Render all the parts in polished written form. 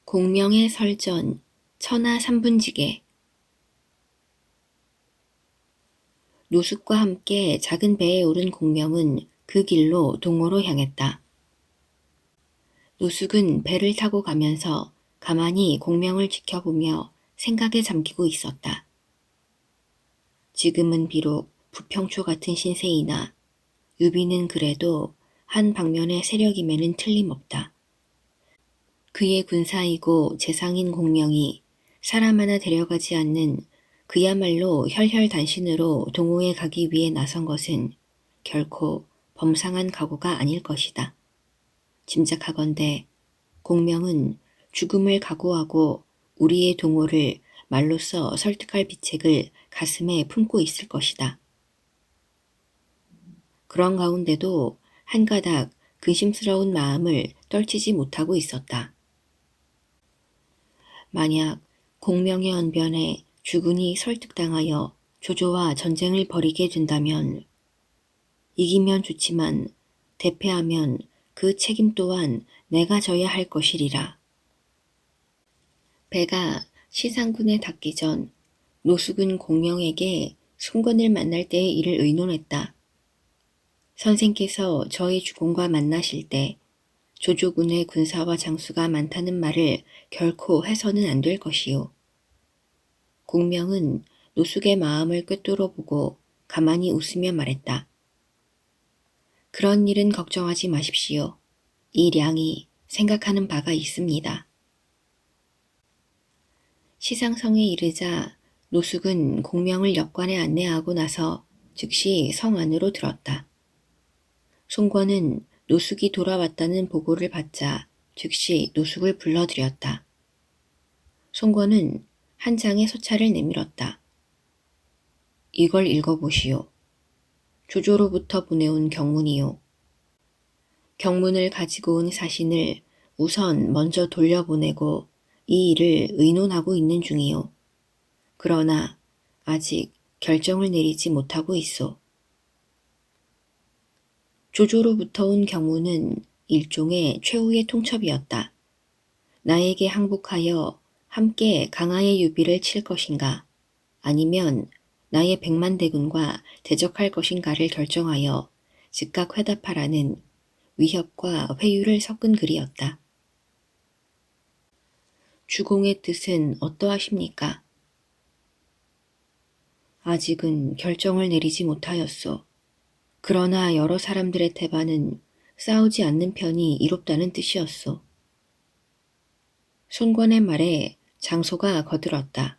공명의 설전, 천하 삼분지계. 노숙과 함께 작은 배에 오른 공명은 그 길로 동호로 향했다. 노숙은 배를 타고 가면서 가만히 공명을 지켜보며 생각에 잠기고 있었다. 지금은 비록 부평초 같은 신세이나 유비는 그래도 한 방면의 세력임에는 틀림없다. 그의 군사이고 재상인 공명이 사람 하나 데려가지 않는 그야말로 혈혈단신으로 동호에 가기 위해 나선 것은 결코 범상한 각오가 아닐 것이다. 짐작하건대 공명은 죽음을 각오하고 우리의 동호를 말로써 설득할 비책을 가슴에 품고 있을 것이다. 그런 가운데도 한 가닥 근심스러운 마음을 떨치지 못하고 있었다. 만약 공명의 언변에 주군이 설득당하여 조조와 전쟁을 벌이게 된다면 이기면 좋지만 대패하면 그 책임 또한 내가 져야 할 것이리라. 배가 시상군에 닿기 전 노숙은 공명에게 순권을 만날 때의 일을 의논했다. 선생께서 저희 주공과 만나실 때 조조군의 군사와 장수가 많다는 말을 결코 해서는 안 될 것이요. 공명은 노숙의 마음을 꿰뚫어 보고 가만히 웃으며 말했다. 그런 일은 걱정하지 마십시오. 이 량이 생각하는 바가 있습니다. 시상성에 이르자 노숙은 공명을 역관에 안내하고 나서 즉시 성 안으로 들었다. 송권은 노숙이 돌아왔다는 보고를 받자 즉시 노숙을 불러들였다. 송권은 한 장의 서찰을 내밀었다. 이걸 읽어보시오. 조조로부터 보내온 경문이요. 경문을 가지고 온 사신을 우선 먼저 돌려보내고 이 일을 의논하고 있는 중이요. 그러나 아직 결정을 내리지 못하고 있소. 조조로부터 온 경문은 일종의 최후의 통첩이었다. 나에게 항복하여 함께 강하의 유비를 칠 것인가 아니면 나의 100만 대군과 대적할 것인가를 결정하여 즉각 회답하라는 위협과 회유를 섞은 글이었다. 주공의 뜻은 어떠하십니까? 아직은 결정을 내리지 못하였소. 그러나 여러 사람들의 태반은 싸우지 않는 편이 이롭다는 뜻이었소. 손권의 말에 장소가 거들었다.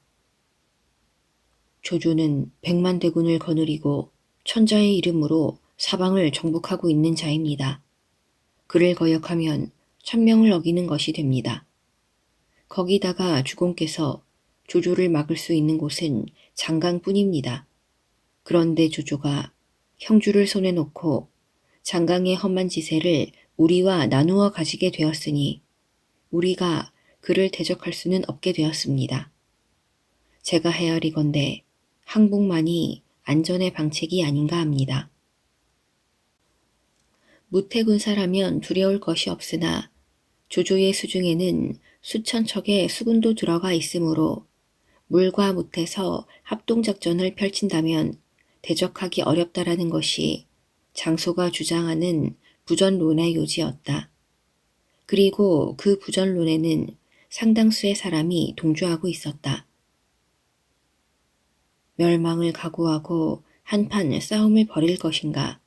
조조는 100만 대군을 거느리고 천자의 이름으로 사방을 정복하고 있는 자입니다. 그를 거역하면 천명을 어기는 것이 됩니다. 거기다가 주공께서 조조를 막을 수 있는 곳은 장강뿐입니다. 그런데 조조가 형주를 손에 놓고 장강의 험한 지세를 우리와 나누어 가지게 되었으니 우리가 그를 대적할 수는 없게 되었습니다. 제가 헤아리건대 항복만이 안전의 방책이 아닌가 합니다. 무태군사라면 두려울 것이 없으나 조조의 수중에는 수천 척의 수군도 들어가 있으므로 물과 무태서 합동작전을 펼친다면 대적하기 어렵다라는 것이 장소가 주장하는 부전론의 요지였다. 그리고 그 부전론에는 상당수의 사람이 동조하고 있었다. 멸망을 각오하고 한판 싸움을 벌일 것인가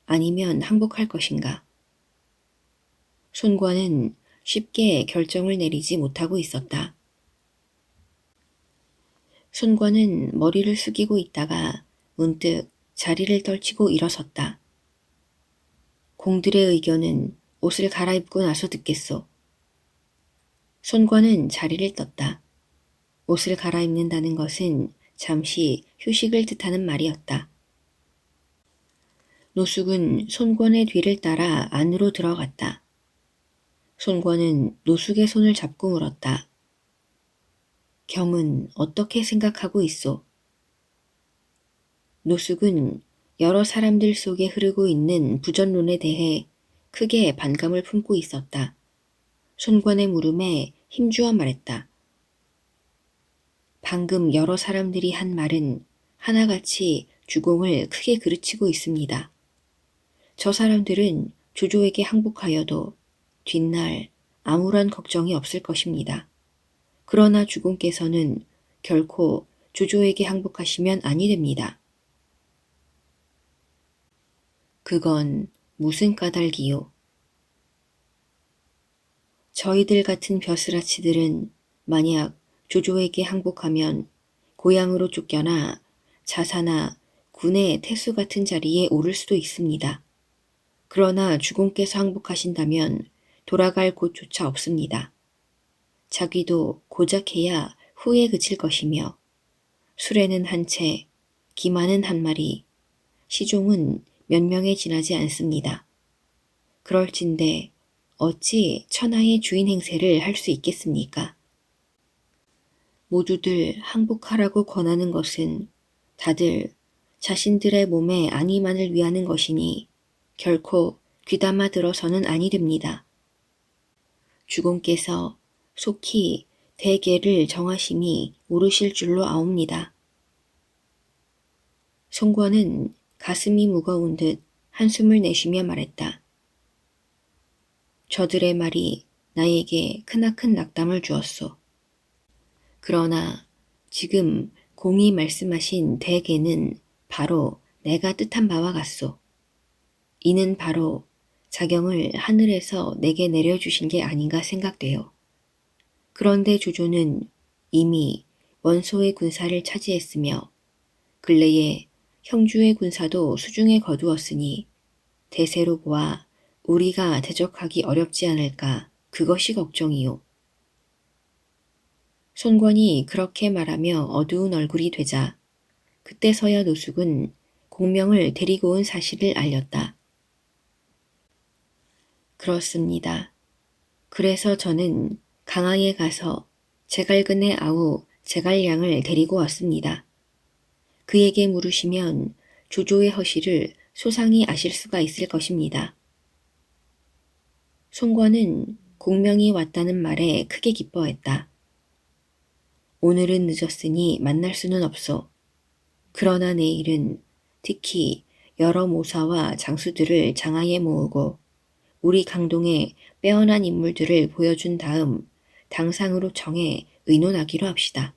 아니면 항복할 것인가. 손권은 쉽게 결정을 내리지 못하고 있었다. 손권은 머리를 숙이고 있다가 문득 자리를 떨치고 일어섰다. 공들의 의견은 옷을 갈아입고 나서 듣겠소. 손권은 자리를 떴다. 옷을 갈아입는다는 것은 잠시 휴식을 뜻하는 말이었다. 노숙은 손권의 뒤를 따라 안으로 들어갔다. 손권은 노숙의 손을 잡고 물었다. 경은 어떻게 생각하고 있소? 노숙은 여러 사람들 속에 흐르고 있는 부전론에 대해 크게 반감을 품고 있었다. 손권의 물음에 힘주어 말했다. 방금 여러 사람들이 한 말은 하나같이 주공을 크게 그르치고 있습니다. 저 사람들은 조조에게 항복하여도 뒷날 아무런 걱정이 없을 것입니다. 그러나 주공께서는 결코 조조에게 항복하시면 아니 됩니다. 그건 무슨 까닭이요? 저희들 같은 벼슬아치들은 만약 조조에게 항복하면 고향으로 쫓겨나 자사나 군의 태수 같은 자리에 오를 수도 있습니다. 그러나 주공께서 항복하신다면 돌아갈 곳조차 없습니다. 자기도 고작 해야 후에 그칠 것이며 수레는 한 채, 기마는 한 마리, 시종은 몇 명에 지나지 않습니다. 그럴진데 어찌 천하의 주인 행세를 할 수 있겠습니까? 모두들 항복하라고 권하는 것은 다들 자신들의 몸의 안위만을 위하는 것이니 결코 귀담아 들어서는 아니 됩니다. 주공께서 속히 대계를 정하심이 오르실 줄로 아옵니다. 송권은 가슴이 무거운 듯 한숨을 내쉬며 말했다. 저들의 말이 나에게 크나큰 낙담을 주었소. 그러나 지금 공이 말씀하신 대계는 바로 내가 뜻한 바와 같소. 이는 바로 자경을 하늘에서 내게 내려주신 게 아닌가 생각돼요. 그런데 조조는 이미 원소의 군사를 차지했으며 근래에 형주의 군사도 수중에 거두었으니 대세로 보아 우리가 대적하기 어렵지 않을까 그것이 걱정이요. 손권이 그렇게 말하며 어두운 얼굴이 되자 그때서야 노숙은 공명을 데리고 온 사실을 알렸다. 그렇습니다. 그래서 저는 강화에 가서 제갈근의 아우 제갈량을 데리고 왔습니다. 그에게 물으시면 조조의 허실을 소상히 아실 수가 있을 것입니다. 송권은 공명이 왔다는 말에 크게 기뻐했다. 오늘은 늦었으니 만날 수는 없소. 그러나 내일은 특히 여러 모사와 장수들을 장하에 모으고 우리 강동의 빼어난 인물들을 보여준 다음 당상으로 정해 의논하기로 합시다.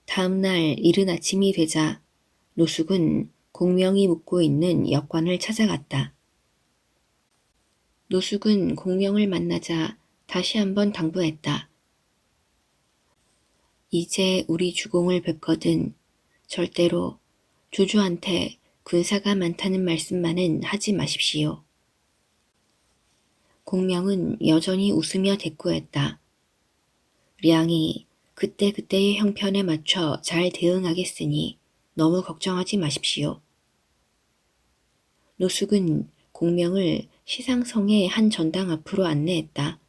다음 날 이른 아침이 되자 노숙은 공명이 묵고 있는 역관을 찾아갔다. 노숙은 공명을 만나자 다시 한번 당부했다. 이제 우리 주공을 뵙거든 절대로 조조한테 군사가 많다는 말씀만은 하지 마십시오. 공명은 여전히 웃으며 대꾸했다. 량이 그때그때의 형편에 맞춰 잘 대응하겠으니 너무 걱정하지 마십시오. 노숙은 공명을 시상성의 한 전당 앞으로 안내했다.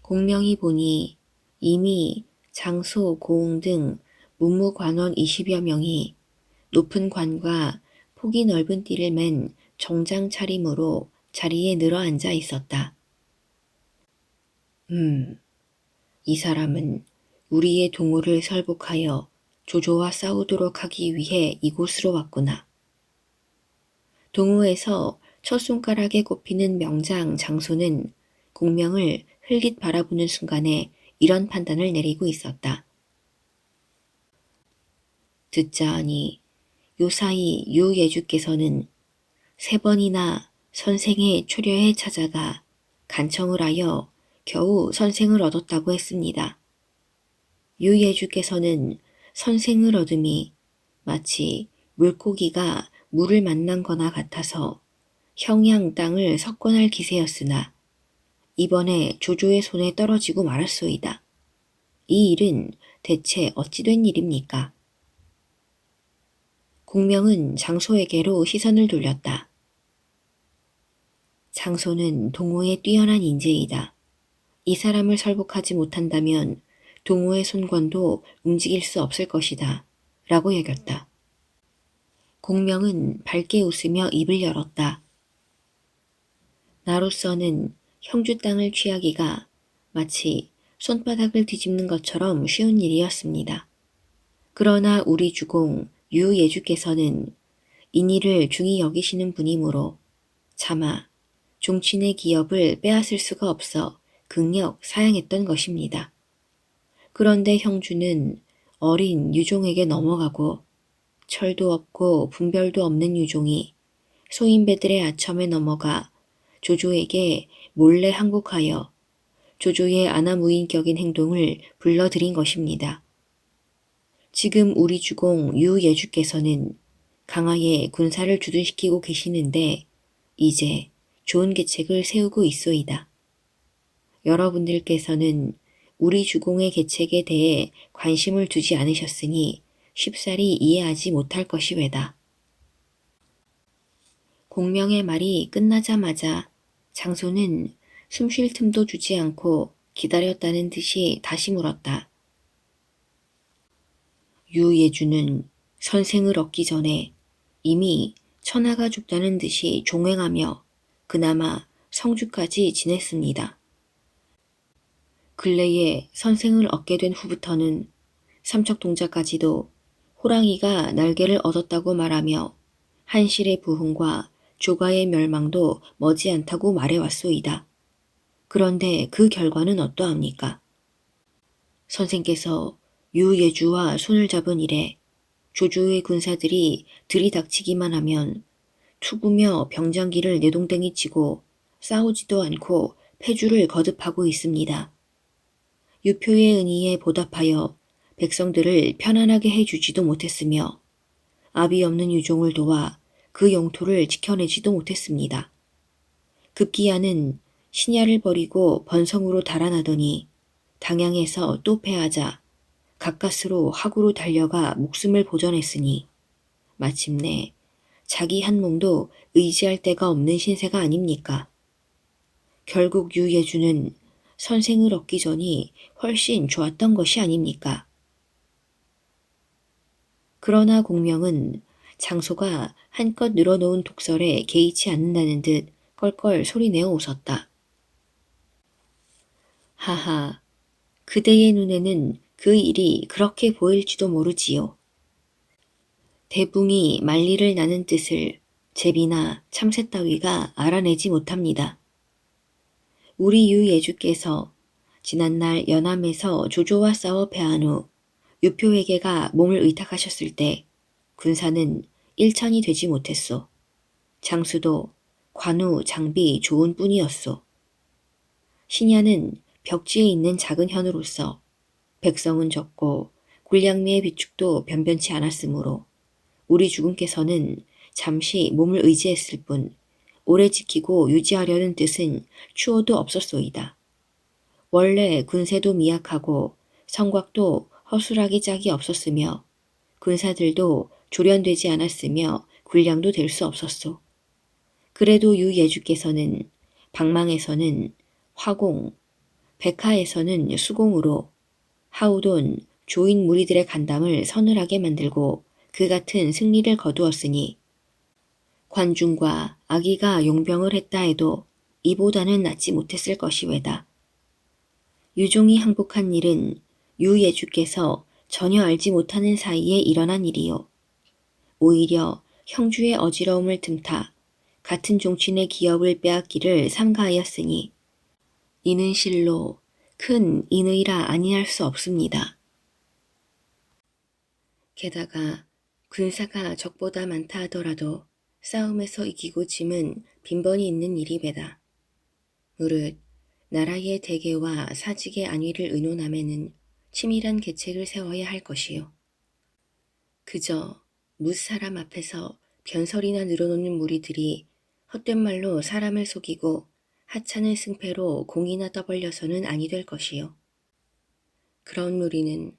공명이 보니 이미 장소, 고흥 등 문무관원 20여 명이 높은 관과 폭이 넓은 띠를 맨 정장 차림으로 자리에 늘어 앉아 있었다. 이 사람은 우리의 동호를 설복하여 조조와 싸우도록 하기 위해 이곳으로 왔구나. 동호에서 첫 손가락에 꼽히는 명장 장소는 공명을 흘깃 바라보는 순간에 이런 판단을 내리고 있었다. 듣자 하니 요사이 유예주께서는 3번이나 선생의 초려에 찾아가 간청을 하여 겨우 선생을 얻었다고 했습니다. 유예주께서는 선생을 얻음이 마치 물고기가 물을 만난 거나 같아서 형양 땅을 석권할 기세였으나 이번에 조조의 손에 떨어지고 말았소이다. 이 일은 대체 어찌 된 일입니까? 공명은 장소에게로 시선을 돌렸다. 장소는 동호의 뛰어난 인재이다. 이 사람을 설복하지 못한다면 동호의 손권도 움직일 수 없을 것이다. 라고 여겼다. 공명은 밝게 웃으며 입을 열었다. 나로서는 형주 땅을 취하기가 마치 손바닥을 뒤집는 것처럼 쉬운 일이었습니다. 그러나 우리 주공 유예주께서는 인의를 중히 여기시는 분이므로 차마 종친의 기업을 빼앗을 수가 없어 극력 사양했던 것입니다. 그런데 형주는 어린 유종에게 넘어가고 철도 없고 분별도 없는 유종이 소인배들의 아첨에 넘어가 조조에게 몰래 항복하여 조조의 아나무인격인 행동을 불러들인 것입니다. 지금 우리 주공 유예주께서는 강하에 군사를 주둔시키고 계시는데 이제 좋은 계책을 세우고 있소이다. 여러분들께서는 우리 주공의 계책에 대해 관심을 두지 않으셨으니 쉽사리 이해하지 못할 것이외다. 공명의 말이 끝나자마자 장소는 숨 쉴 틈도 주지 않고 기다렸다는 듯이 다시 물었다. 유예주는 선생을 얻기 전에 이미 천하가 죽다는 듯이 종횡하며 그나마 성주까지 지냈습니다. 근래에 선생을 얻게 된 후부터는 삼척동자까지도 호랑이가 날개를 얻었다고 말하며 한실의 부흥과 조가의 멸망도 머지않다고 말해왔소이다. 그런데 그 결과는 어떠합니까? 선생께서 유예주와 손을 잡은 이래 조조의 군사들이 들이닥치기만 하면 투구며 병장기를 내동댕이 치고 싸우지도 않고 패주를 거듭하고 있습니다. 유표의 은희에 보답하여 백성들을 편안하게 해주지도 못했으며 아비 없는 유종을 도와 그 영토를 지켜내지도 못했습니다. 급기야는 신야를 버리고 번성으로 달아나더니 당양에서 또 패하자 가까스로 하구로 달려가 목숨을 보전했으니 마침내 자기 한 몸도 의지할 데가 없는 신세가 아닙니까? 결국 유예주는 선생을 얻기 전이 훨씬 좋았던 것이 아닙니까? 그러나 공명은 장소가 한껏 늘어놓은 독설에 개의치 않는다는 듯 껄껄 소리내어 웃었다. 하하, 그대의 눈에는 그 일이 그렇게 보일지도 모르지요. 대붕이 만리를 나는 뜻을 제비나 참새 따위가 알아내지 못합니다. 우리 유예주께서 지난날 연암에서 조조와 싸워 패한 후 유표에게가 몸을 의탁하셨을 때 군사는 일천이 되지 못했소. 장수도 관우 장비 좋은 뿐이었소. 신야는 벽지에 있는 작은 현으로서 백성은 적고 군량미의 비축도 변변치 않았으므로 우리 주군께서는 잠시 몸을 의지했을 뿐 오래 지키고 유지하려는 뜻은 추호도 없었소이다. 원래 군세도 미약하고 성곽도 허술하기 짝이 없었으며 군사들도 조련되지 않았으며 군량도 될 수 없었소. 그래도 유예주께서는 방망에서는 화공, 백하에서는 수공으로 하우돈, 조인 무리들의 간담을 서늘하게 만들고 그 같은 승리를 거두었으니 관중과 아기가 용병을 했다 해도 이보다는 낫지 못했을 것이외다. 유종이 항복한 일은 유예주께서 전혀 알지 못하는 사이에 일어난 일이요. 오히려 형주의 어지러움을 틈타 같은 종친의 기업을 빼앗기를 삼가하였으니 이는 실로 큰 인의라 아니할 수 없습니다. 게다가 군사가 적보다 많다 하더라도 싸움에서 이기고 짐은 빈번히 있는 일이 배다. 무릇 나라의 대계와 사직의 안위를 의논함에는 치밀한 계책을 세워야 할 것이요. 그저 무사람 앞에서 변설이나 늘어놓는 무리들이 헛된 말로 사람을 속이고 하찮은 승패로 공이나 떠벌려서는 아니 될 것이요. 그런 무리는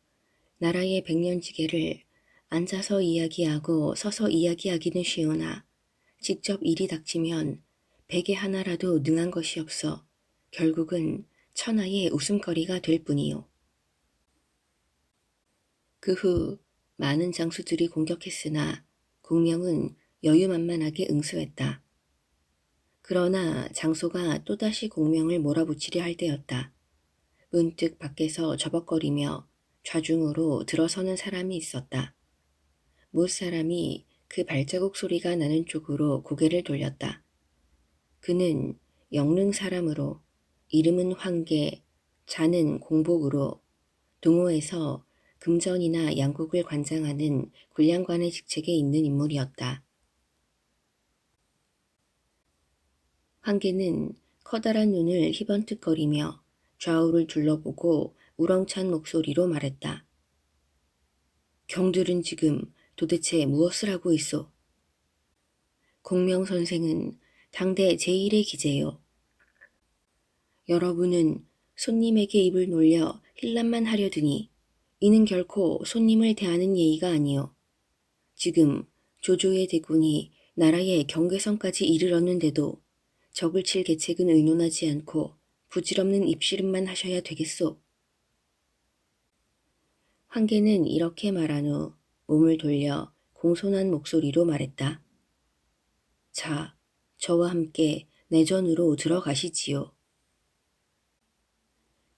나라의 백년지계를 앉아서 이야기하고 서서 이야기하기는 쉬우나 직접 일이 닥치면 백에 하나라도 능한 것이 없어 결국은 천하의 웃음거리가 될 뿐이요. 그 후 많은 장수들이 공격했으나 공명은 여유만만하게 응수했다. 그러나 장소가 또다시 공명을 몰아붙이려 할 때였다. 문득 밖에서 저벅거리며 좌중으로 들어서는 사람이 있었다. 못 사람이 그 발자국 소리가 나는 쪽으로 고개를 돌렸다. 그는 영릉 사람으로 이름은 황계, 자는 공복으로 동호에서 금전이나 양국을 관장하는 군량관의 직책에 있는 인물이었다. 황계는 커다란 눈을 희번뜩거리며 좌우를 둘러보고 우렁찬 목소리로 말했다. 경들은 지금 도대체 무엇을 하고 있소? 공명 선생은 당대 제1의 기재요. 여러분은 손님에게 입을 놀려 힐난만 하려 드니 이는 결코 손님을 대하는 예의가 아니요. 지금 조조의 대군이 나라의 경계선까지 이르렀는데도 적을 칠 계책은 의논하지 않고 부질없는 입씨름만 하셔야 되겠소. 황계는 이렇게 말한 후 몸을 돌려 공손한 목소리로 말했다. 자, 저와 함께 내전으로 들어가시지요.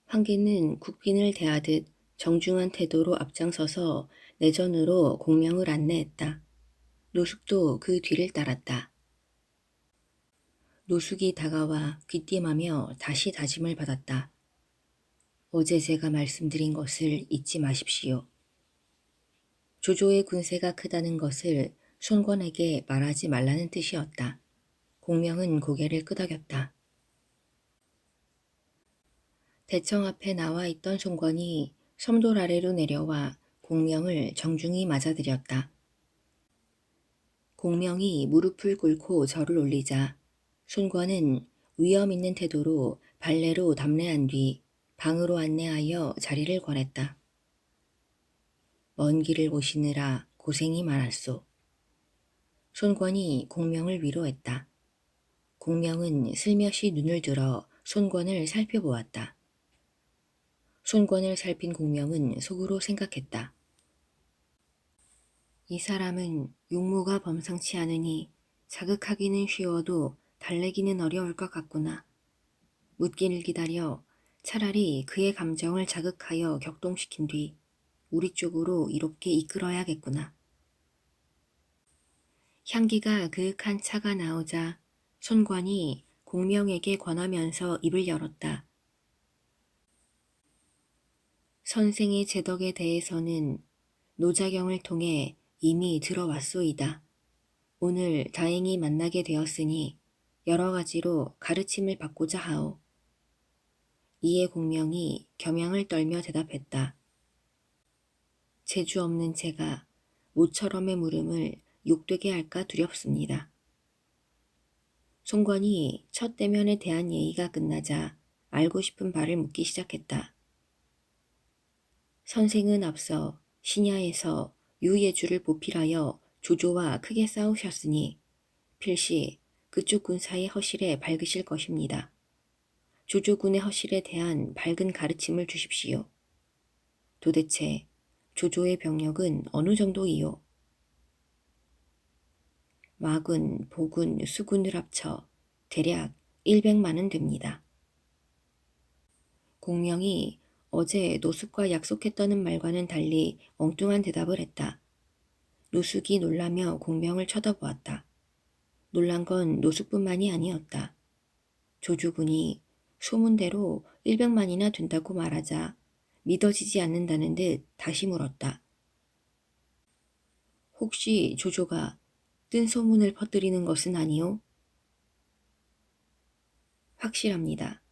황계는 국빈을 대하듯 정중한 태도로 앞장서서 내전으로 공명을 안내했다. 노숙도 그 뒤를 따랐다. 노숙이 다가와 귀띔하며 다시 다짐을 받았다. 어제 제가 말씀드린 것을 잊지 마십시오. 조조의 군세가 크다는 것을 손권에게 말하지 말라는 뜻이었다. 공명은 고개를 끄덕였다. 대청 앞에 나와 있던 손권이 섬돌 아래로 내려와 공명을 정중히 맞아들였다. 공명이 무릎을 꿇고 절을 올리자 손권은 위엄 있는 태도로 발레로 담례한 뒤 방으로 안내하여 자리를 권했다. 먼 길을 오시느라 고생이 많았소. 손권이 공명을 위로했다. 공명은 슬며시 눈을 들어 손권을 살펴보았다. 손권을 살핀 공명은 속으로 생각했다. 이 사람은 용모가 범상치 않으니 자극하기는 쉬워도 달래기는 어려울 것 같구나. 묻기를 기다려 차라리 그의 감정을 자극하여 격동시킨 뒤 우리 쪽으로 이롭게 이끌어야겠구나. 향기가 그윽한 차가 나오자 손권이 공명에게 권하면서 입을 열었다. 선생의 제덕에 대해서는 노자경을 통해 이미 들어왔소이다. 오늘 다행히 만나게 되었으니 여러 가지로 가르침을 받고자 하오. 이에 공명이 겸양을 떨며 대답했다. 재주 없는 제가 모처럼의 물음을 욕되게 할까 두렵습니다. 손권이 첫 대면에 대한 예의가 끝나자 알고 싶은 바를 묻기 시작했다. 선생은 앞서 신야에서 유예주를 보필하여 조조와 크게 싸우셨으니 필시 그쪽 군사의 허실에 밝으실 것입니다. 조조군의 허실에 대한 밝은 가르침을 주십시오. 도대체 조조의 병력은 어느 정도이요? 마군, 보군, 수군을 합쳐 대략 100만은 됩니다. 공명이 어제 노숙과 약속했다는 말과는 달리 엉뚱한 대답을 했다. 노숙이 놀라며 공명을 쳐다보았다. 놀란 건 노숙뿐만이 아니었다. 조주군이 소문대로 100만이나 된다고 말하자 믿어지지 않는다는 듯 다시 물었다. 혹시 조조가 뜬 소문을 퍼뜨리는 것은 아니오? 확실합니다.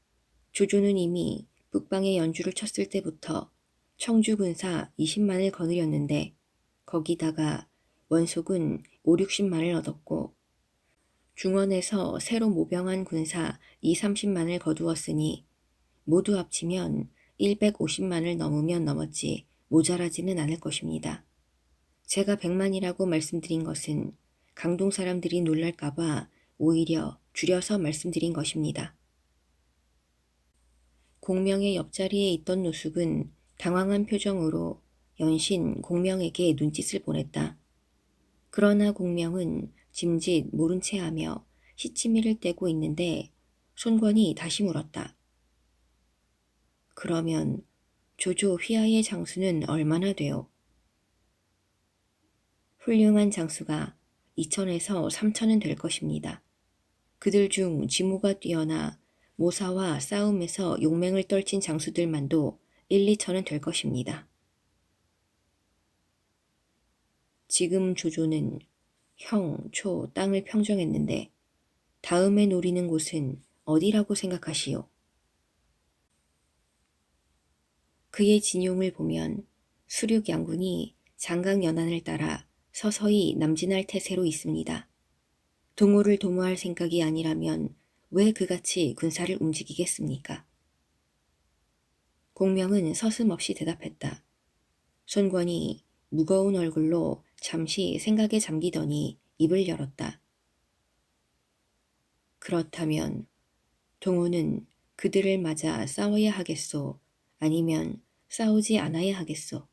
조조는 이미 북방에 연주를 쳤을 때부터 청주 군사 20만을 거느렸는데 거기다가 원속은 5, 60만을 얻었고 중원에서 새로 모병한 군사 2, 30만을 거두었으니 모두 합치면 150만을 넘으면 넘었지 모자라지는 않을 것입니다. 제가 100만이라고 말씀드린 것은 강동 사람들이 놀랄까봐 오히려 줄여서 말씀드린 것입니다. 공명의 옆자리에 있던 노숙은 당황한 표정으로 연신 공명에게 눈짓을 보냈다. 그러나 공명은 짐짓 모른 채 하며 시치미를 떼고 있는데 손권이 다시 물었다. 그러면 조조 휘하의 장수는 얼마나 돼요? 훌륭한 장수가 2천에서 3천은 될 것입니다. 그들 중 지모가 뛰어나 모사와 싸움에서 용맹을 떨친 장수들만도 1, 2천은 될 것입니다. 지금 조조는 형, 초, 땅을 평정했는데 다음에 노리는 곳은 어디라고 생각하시오? 그의 진용을 보면 수륙 양군이 장강 연안을 따라 서서히 남진할 태세로 있습니다. 동호를 도모할 생각이 아니라면 왜 그같이 군사를 움직이겠습니까? 공명은 서슴없이 대답했다. 손권이 무거운 얼굴로 잠시 생각에 잠기더니 입을 열었다. 그렇다면 동호는 그들을 맞아 싸워야 하겠소? 아니면 싸우지 않아야 하겠소?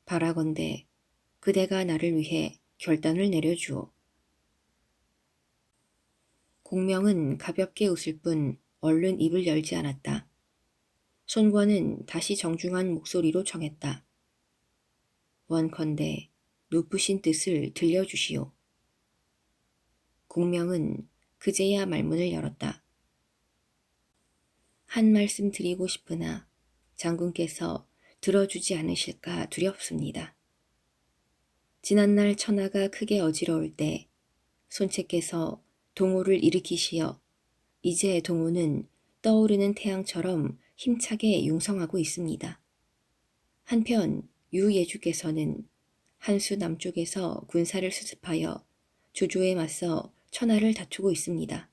바라건대 그대가 나를 위해 결단을 내려주오. 공명은 가볍게 웃을 뿐 얼른 입을 열지 않았다. 손권은 다시 정중한 목소리로 청했다. 원컨대 높으신 뜻을 들려주시오. 공명은 그제야 말문을 열었다. 한 말씀 드리고 싶으나 장군께서 들어주지 않으실까 두렵습니다. 지난날 천하가 크게 어지러울 때 손체께서 동호를 일으키시어 이제 동호는 떠오르는 태양처럼 힘차게 융성하고 있습니다. 한편 유예주께서는 한수 남쪽에서 군사를 수습하여 조조에 맞서 천하를 다투고 있습니다.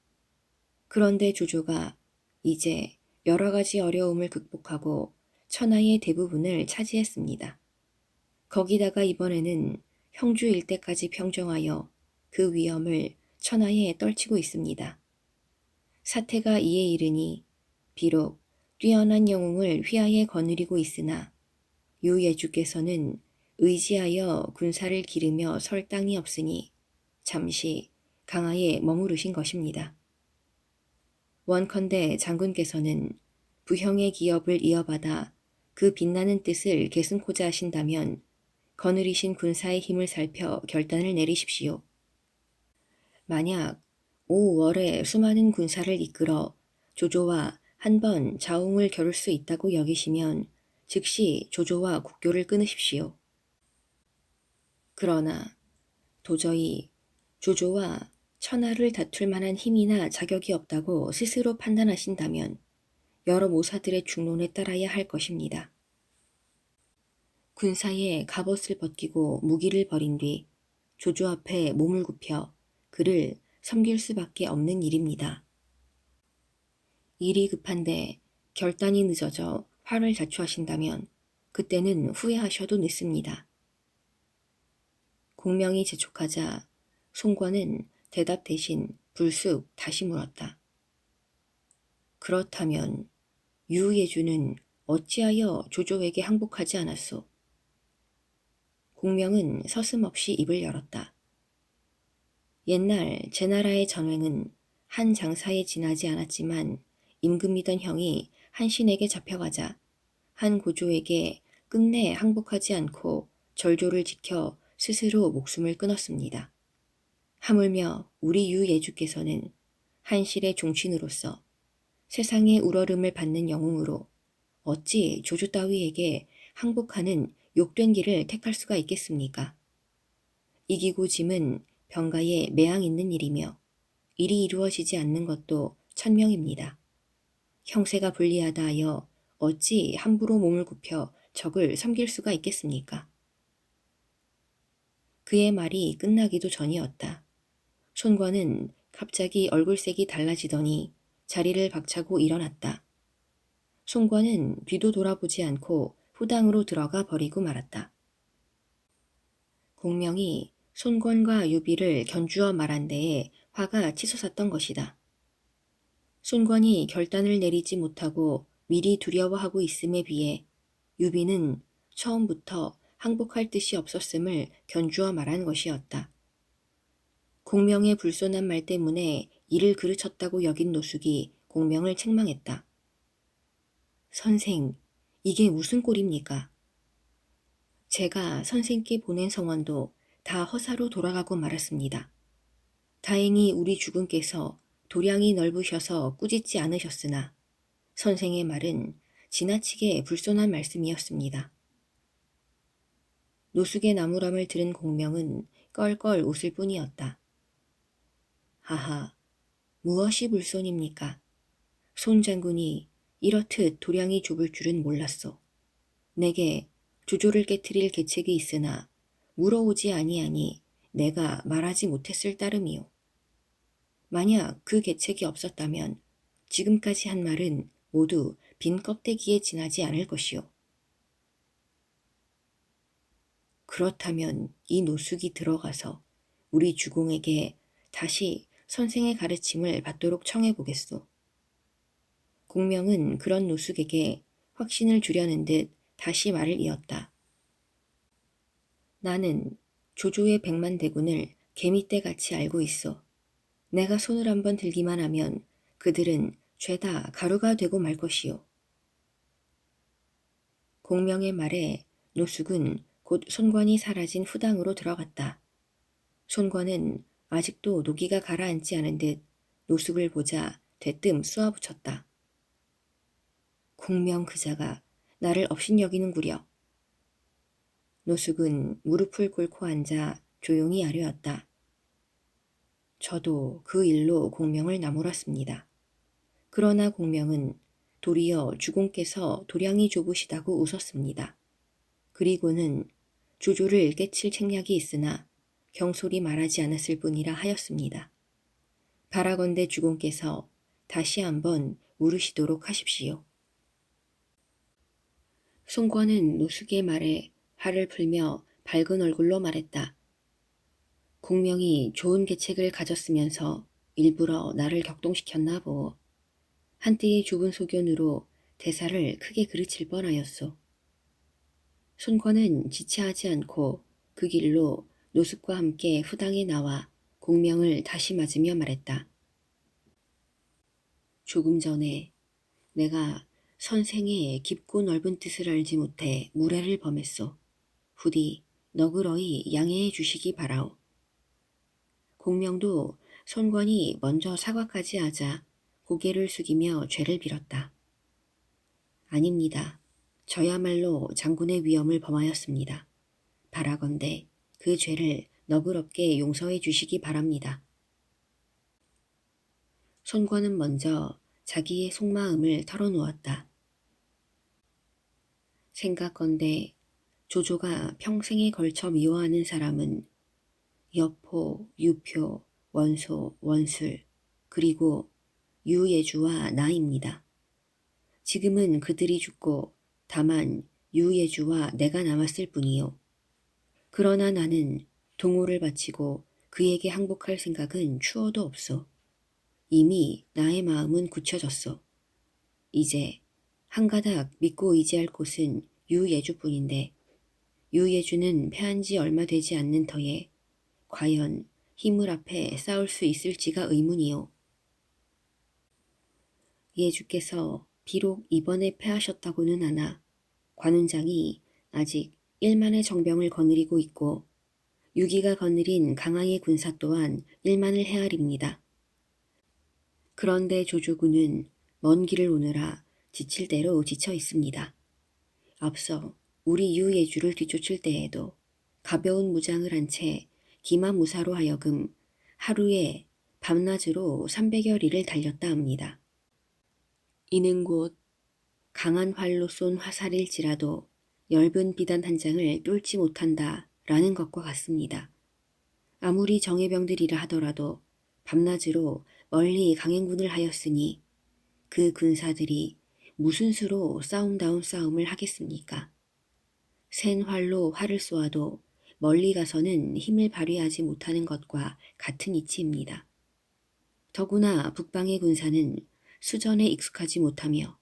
그런데 조조가 이제 여러 가지 어려움을 극복하고 천하의 대부분을 차지했습니다. 거기다가 이번에는 형주 일대까지 평정하여 그 위험을 천하에 떨치고 있습니다. 사태가 이에 이르니 비록 뛰어난 영웅을 휘하에 거느리고 있으나 유예주께서는 의지하여 군사를 기르며 설 땅이 없으니 잠시 강하에 머무르신 것입니다. 원컨대 장군께서는 부형의 기업을 이어받아 그 빛나는 뜻을 계승코자 하신다면 거느리신 군사의 힘을 살펴 결단을 내리십시오. 만약 5월에 수많은 군사를 이끌어 조조와 한 번 자웅을 겨룰 수 있다고 여기시면 즉시 조조와 국교를 끊으십시오. 그러나 도저히 조조와 천하를 다툴 만한 힘이나 자격이 없다고 스스로 판단하신다면 여러 모사들의 중론에 따라야 할 것입니다. 군사에 갑옷을 벗기고 무기를 버린 뒤 조조 앞에 몸을 굽혀 그를 섬길 수밖에 없는 일입니다. 일이 급한데 결단이 늦어져 화를 자초하신다면 그때는 후회하셔도 늦습니다. 공명이 재촉하자 송권은 대답 대신 불쑥 다시 물었다. 그렇다면 유예주는 어찌하여 조조에게 항복하지 않았소? 공명은 서슴없이 입을 열었다. 옛날 제나라의 전횡은 한 장사에 지나지 않았지만 임금이던 형이 한 신에게 잡혀가자 한 고조에게 끝내 항복하지 않고 절조를 지켜 스스로 목숨을 끊었습니다. 하물며 우리 유예주께서는 한실의 종친으로서 세상의 우러름을 받는 영웅으로 어찌 조조 따위에게 항복하는 욕된 길을 택할 수가 있겠습니까? 이기고 짐은 병가에 매양 있는 일이며 일이 이루어지지 않는 것도 천명입니다. 형세가 불리하다 하여 어찌 함부로 몸을 굽혀 적을 섬길 수가 있겠습니까? 그의 말이 끝나기도 전이었다. 손권은 갑자기 얼굴색이 달라지더니 자리를 박차고 일어났다. 손권은 뒤도 돌아보지 않고 후당으로 들어가 버리고 말았다. 공명이 손권과 유비를 견주어 말한 데에 화가 치솟았던 것이다. 손권이 결단을 내리지 못하고 미리 두려워하고 있음에 비해 유비는 처음부터 항복할 뜻이 없었음을 견주어 말한 것이었다. 공명의 불손한 말 때문에 이를 그르쳤다고 여긴 노숙이 공명을 책망했다. 선생, 이게 무슨 꼴입니까? 제가 선생께 보낸 성원도 다 허사로 돌아가고 말았습니다. 다행히 우리 주군께서 도량이 넓으셔서 꾸짖지 않으셨으나 선생의 말은 지나치게 불손한 말씀이었습니다. 노숙의 나무람을 들은 공명은 껄껄 웃을 뿐이었다. 하하, 무엇이 불손입니까? 손 장군이 이렇듯 도량이 좁을 줄은 몰랐소. 내게 조조를 깨트릴 계책이 있으나 물어오지 아니하니 내가 말하지 못했을 따름이요. 만약 그 계책이 없었다면 지금까지 한 말은 모두 빈 껍데기에 지나지 않을 것이요. 그렇다면 이 노숙이 들어가서 우리 주공에게 다시 선생의 가르침을 받도록 청해보겠소. 공명은 그런 노숙에게 확신을 주려는 듯 다시 말을 이었다. 나는 조조의 100만 대군을 개미떼같이 알고 있어. 내가 손을 한번 들기만 하면 그들은 죄다 가루가 되고 말 것이요. 공명의 말에 노숙은 곧 손관이 사라진 후당으로 들어갔다. 손관은 아직도 노기가 가라앉지 않은 듯 노숙을 보자 대뜸 쏘아붙였다. 공명 그자가 나를 업신여기는구려. 노숙은 무릎을 꿇고 앉아 조용히 아뢰었다. 저도 그 일로 공명을 나무랐습니다. 그러나 공명은 도리어 주공께서 도량이 좁으시다고 웃었습니다. 그리고는 조조를 깨칠 책략이 있으나 경솔히 말하지 않았을 뿐이라 하였습니다. 바라건대 주공께서 다시 한번 물으시도록 하십시오. 송권은 노숙의 말에 화를 풀며 밝은 얼굴로 말했다. 공명이 좋은 계책을 가졌으면서 일부러 나를 격동시켰나 보오. 한때의 좁은 소견으로 대사를 크게 그르칠 뻔하였소. 손권은 지체하지 않고 그 길로 노숙과 함께 후당에 나와 공명을 다시 맞으며 말했다. 조금 전에 내가 선생의 깊고 넓은 뜻을 알지 못해 무례를 범했소. 부디 너그러이 양해해 주시기 바라오. 공명도 손권이 먼저 사과까지 하자 고개를 숙이며 죄를 빌었다. 아닙니다. 저야말로 장군의 위엄을 범하였습니다. 바라건대 그 죄를 너그럽게 용서해 주시기 바랍니다. 손권은 먼저 자기의 속마음을 털어놓았다. 생각건대 조조가 평생에 걸쳐 미워하는 사람은 여포, 유표, 원소, 원술, 그리고 유예주와 나입니다. 지금은 그들이 죽고 다만 유예주와 내가 남았을 뿐이요. 그러나 나는 동호를 바치고 그에게 항복할 생각은 추워도 없소. 이미 나의 마음은 굳혀졌소. 이제 한 가닥 믿고 의지할 곳은 유예주뿐인데 유예주는 패한 지 얼마 되지 않는 터에 과연 힘을 앞에 싸울 수 있을지가 의문이요. 예주께서 비록 이번에 패하셨다고는 하나 관운장이 아직 1만의 정병을 거느리고 있고 6위가 거느린 강항의 군사 또한 1만을 헤아립니다. 그런데 조조군은 먼 길을 오느라 지칠 대로 지쳐 있습니다. 앞서 우리 유예주를 뒤쫓을 때에도 가벼운 무장을 한 채 기마무사로 하여금 하루에 밤낮으로 300여 리를 달렸다 합니다. 이는 곧 강한 활로 쏜 화살일지라도 엷은 비단 한 장을 뚫지 못한다 라는 것과 같습니다. 아무리 정예병들이라 하더라도 밤낮으로 멀리 강행군을 하였으니 그 군사들이 무슨 수로 싸움다운 싸움을 하겠습니까? 센 활로 활을 쏘아도 멀리 가서는 힘을 발휘하지 못하는 것과 같은 이치입니다. 더구나 북방의 군사는 수전에 익숙하지 못하며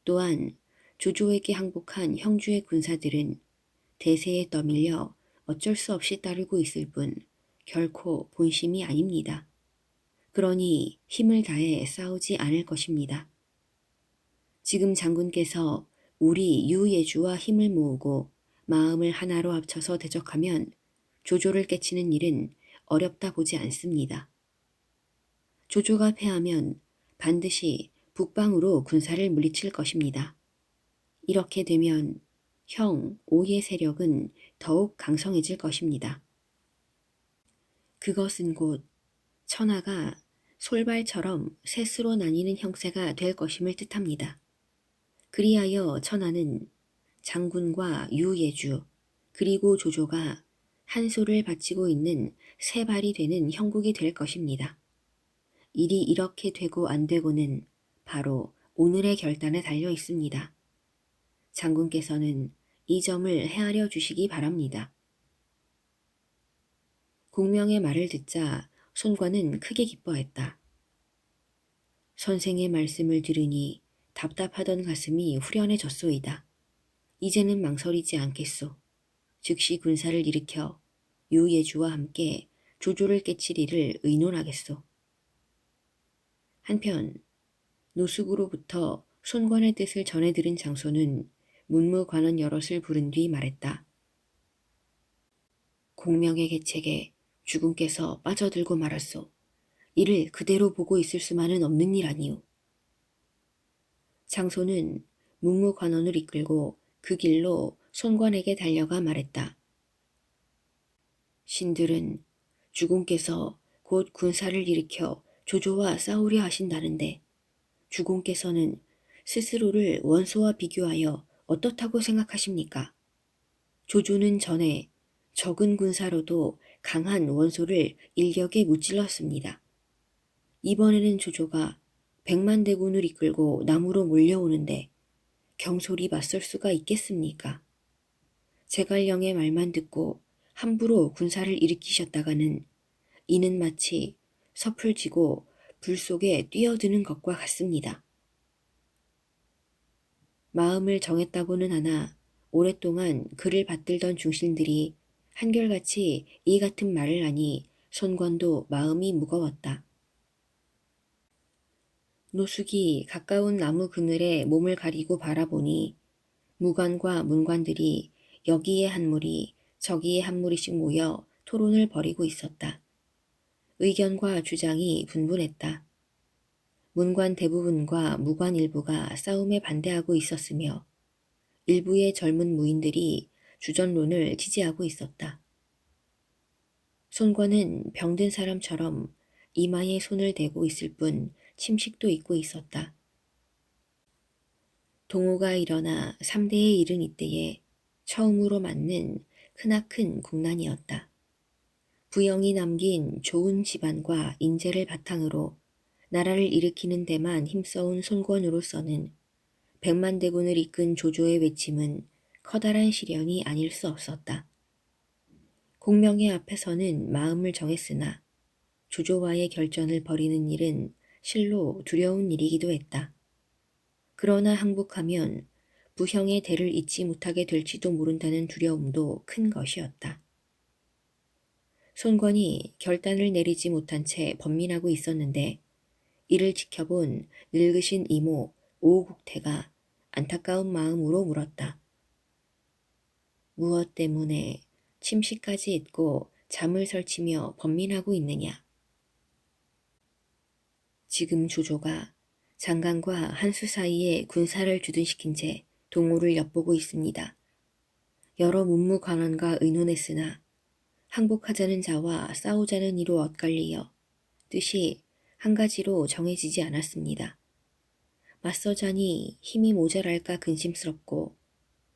또한 조조에게 항복한 형주의 군사들은 대세에 떠밀려 어쩔 수 없이 따르고 있을 뿐 결코 본심이 아닙니다. 그러니 힘을 다해 싸우지 않을 것입니다. 지금 장군께서 우리 유예주와 힘을 모으고 마음을 하나로 합쳐서 대적하면 조조를 깨치는 일은 어렵다 보지 않습니다. 조조가 패하면 반드시 북방으로 군사를 물리칠 것입니다. 이렇게 되면 형 오의 세력은 더욱 강성해질 것입니다. 그것은 곧 천하가 솔발처럼 셋으로 나뉘는 형세가 될 것임을 뜻합니다. 그리하여 천하는 장군과 유예주 그리고 조조가 한 소를 바치고 있는 세 발이 되는 형국이 될 것입니다. 일이 이렇게 되고 안 되고는 바로 오늘의 결단에 달려 있습니다. 장군께서는 이 점을 헤아려 주시기 바랍니다. 공명의 말을 듣자 손관은 크게 기뻐했다. 선생의 말씀을 들으니 답답하던 가슴이 후련해졌소이다. 이제는 망설이지 않겠소. 즉시 군사를 일으켜 유예주와 함께 조조를 깨치리를 의논하겠소. 한편 노숙으로부터 손관의 뜻을 전해 들은 장소는 문무관원 여럿을 부른 뒤 말했다. 공명의 계책에 주군께서 빠져들고 말았소. 이를 그대로 보고 있을 수만은 없는 일 아니오. 장소는 문무관원을 이끌고 그 길로 손관에게 달려가 말했다. 신들은 주공께서 곧 군사를 일으켜 조조와 싸우려 하신다는데 주공께서는 스스로를 원소와 비교하여 어떻다고 생각하십니까? 조조는 전에 적은 군사로도 강한 원소를 일격에 무찔렀습니다. 이번에는 조조가 100만 대군을 이끌고 남으로 몰려오는데 경솔이 맞설 수가 있겠습니까? 제갈령의 말만 듣고 함부로 군사를 일으키셨다가는 이는 마치 섭을 지고 불 속에 뛰어드는 것과 같습니다. 마음을 정했다고는 하나 오랫동안 그를 받들던 중신들이 한결같이 이 같은 말을 하니 손관도 마음이 무거웠다. 노숙이 가까운 나무 그늘에 몸을 가리고 바라보니 무관과 문관들이 여기에 한 무리 저기에 한 무리씩 모여 토론을 벌이고 있었다. 의견과 주장이 분분했다. 문관 대부분과 무관 일부가 싸움에 반대하고 있었으며 일부의 젊은 무인들이 주전론을 지지하고 있었다. 손관은 병든 사람처럼 이마에 손을 대고 있을 뿐 침식도 입고 있었다. 동호가 일어나 3대에 이른 이때에 처음으로 맞는 크나큰 국난이었다. 부영이 남긴 좋은 집안과 인재를 바탕으로 나라를 일으키는 데만 힘써온 손권으로서는 100만 대군을 이끈 조조의 외침은 커다란 시련이 아닐 수 없었다. 공명의 앞에서는 마음을 정했으나 조조와의 결전을 벌이는 일은 실로 두려운 일이기도 했다. 그러나 항복하면 부형의 대를 잇지 못하게 될지도 모른다는 두려움도 큰 것이었다. 손권이 결단을 내리지 못한 채 번민하고 있었는데 이를 지켜본 늙으신 이모 오국태가 안타까운 마음으로 물었다. 무엇 때문에 침식까지 잊고 잠을 설치며 번민하고 있느냐? 지금 조조가 장관과 한수 사이에 군사를 주둔시킨 채 동호를 엿보고 있습니다. 여러 문무관원과 의논했으나 항복하자는 자와 싸우자는 이로 엇갈리어 뜻이 한 가지로 정해지지 않았습니다. 맞서자니 힘이 모자랄까 근심스럽고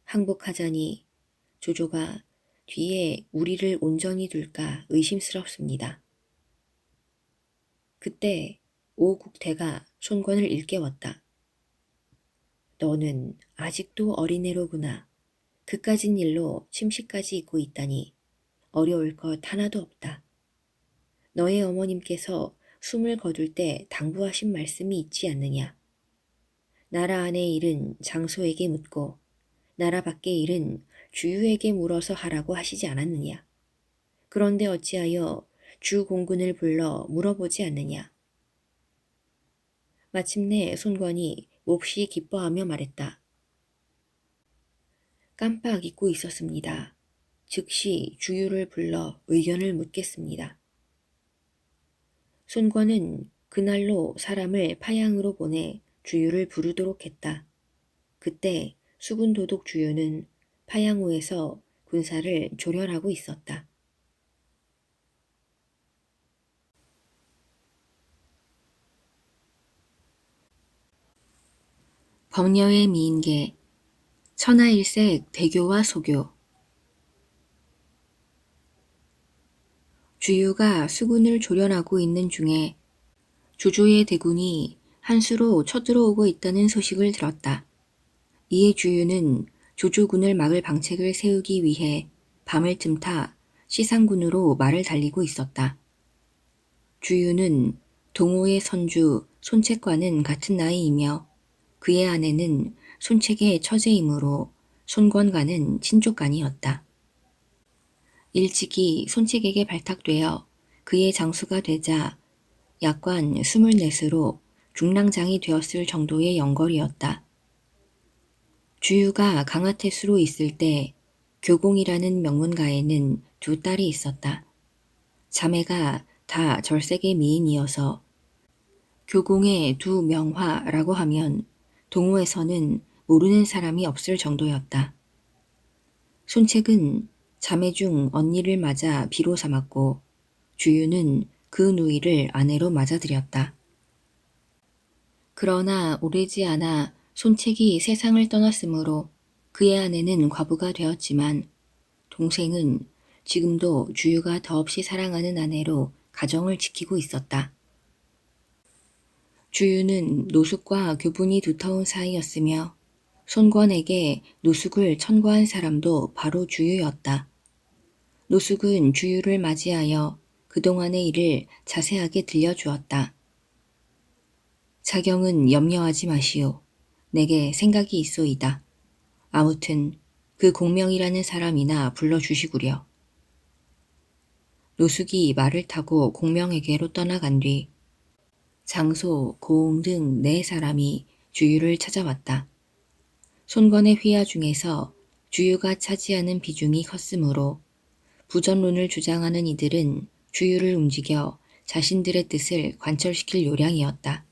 항복하자니 조조가 뒤에 우리를 온전히 둘까 의심스럽습니다. 그때 오국태가 손권을 일깨웠다. 너는 아직도 어린애로구나. 그까진 일로 침식까지 입고 있다니 어려울 것 하나도 없다. 너의 어머님께서 숨을 거둘 때 당부하신 말씀이 있지 않느냐. 나라 안의 일은 장소에게 묻고 나라 밖의 일은 주유에게 물어서 하라고 하시지 않았느냐. 그런데 어찌하여 주 공군을 불러 물어보지 않느냐. 마침내 손권이 몹시 기뻐하며 말했다. 깜빡 잊고 있었습니다. 즉시 주유를 불러 의견을 묻겠습니다. 손권은 그날로 사람을 파양으로 보내 주유를 부르도록 했다. 그때 수군도독 주유는 파양호에서 군사를 조련하고 있었다. 범녀의 미인계, 천하일색 대교와 소교. 주유가 수군을 조련하고 있는 중에 조조의 대군이 한수로 쳐들어오고 있다는 소식을 들었다. 이에 주유는 조조군을 막을 방책을 세우기 위해 밤을 틈타 시상군으로 말을 달리고 있었다. 주유는 동호의 선주 손책과는 같은 나이이며 그의 아내는 손책의 처제이므로 손권과는 친족간이었다. 일찍이 손책에게 발탁되어 그의 장수가 되자 약관 24수로 중랑장이 되었을 정도의 연걸이었다. 주유가 강화태수로 있을 때 교공이라는 명문가에는 두 딸이 있었다. 자매가 다 절색의 미인이어서 교공의 두 명화라고 하면 동호에서는 모르는 사람이 없을 정도였다. 손책은 자매 중 언니를 맞아 비로 삼았고 주유는 그 누이를 아내로 맞아들였다. 그러나 오래지 않아 손책이 세상을 떠났으므로 그의 아내는 과부가 되었지만 동생은 지금도 주유가 더없이 사랑하는 아내로 가정을 지키고 있었다. 주유는 노숙과 교분이 두터운 사이였으며 손권에게 노숙을 천거한 사람도 바로 주유였다. 노숙은 주유를 맞이하여 그동안의 일을 자세하게 들려주었다. 자경은 염려하지 마시오. 내게 생각이 있소이다. 아무튼 그 공명이라는 사람이나 불러주시구려. 노숙이 말을 타고 공명에게로 떠나간 뒤 장소, 고흥 등 4사람이 주유를 찾아왔다. 손권의 휘하 중에서 주유가 차지하는 비중이 컸으므로 부전론을 주장하는 이들은 주유를 움직여 자신들의 뜻을 관철시킬 요량이었다.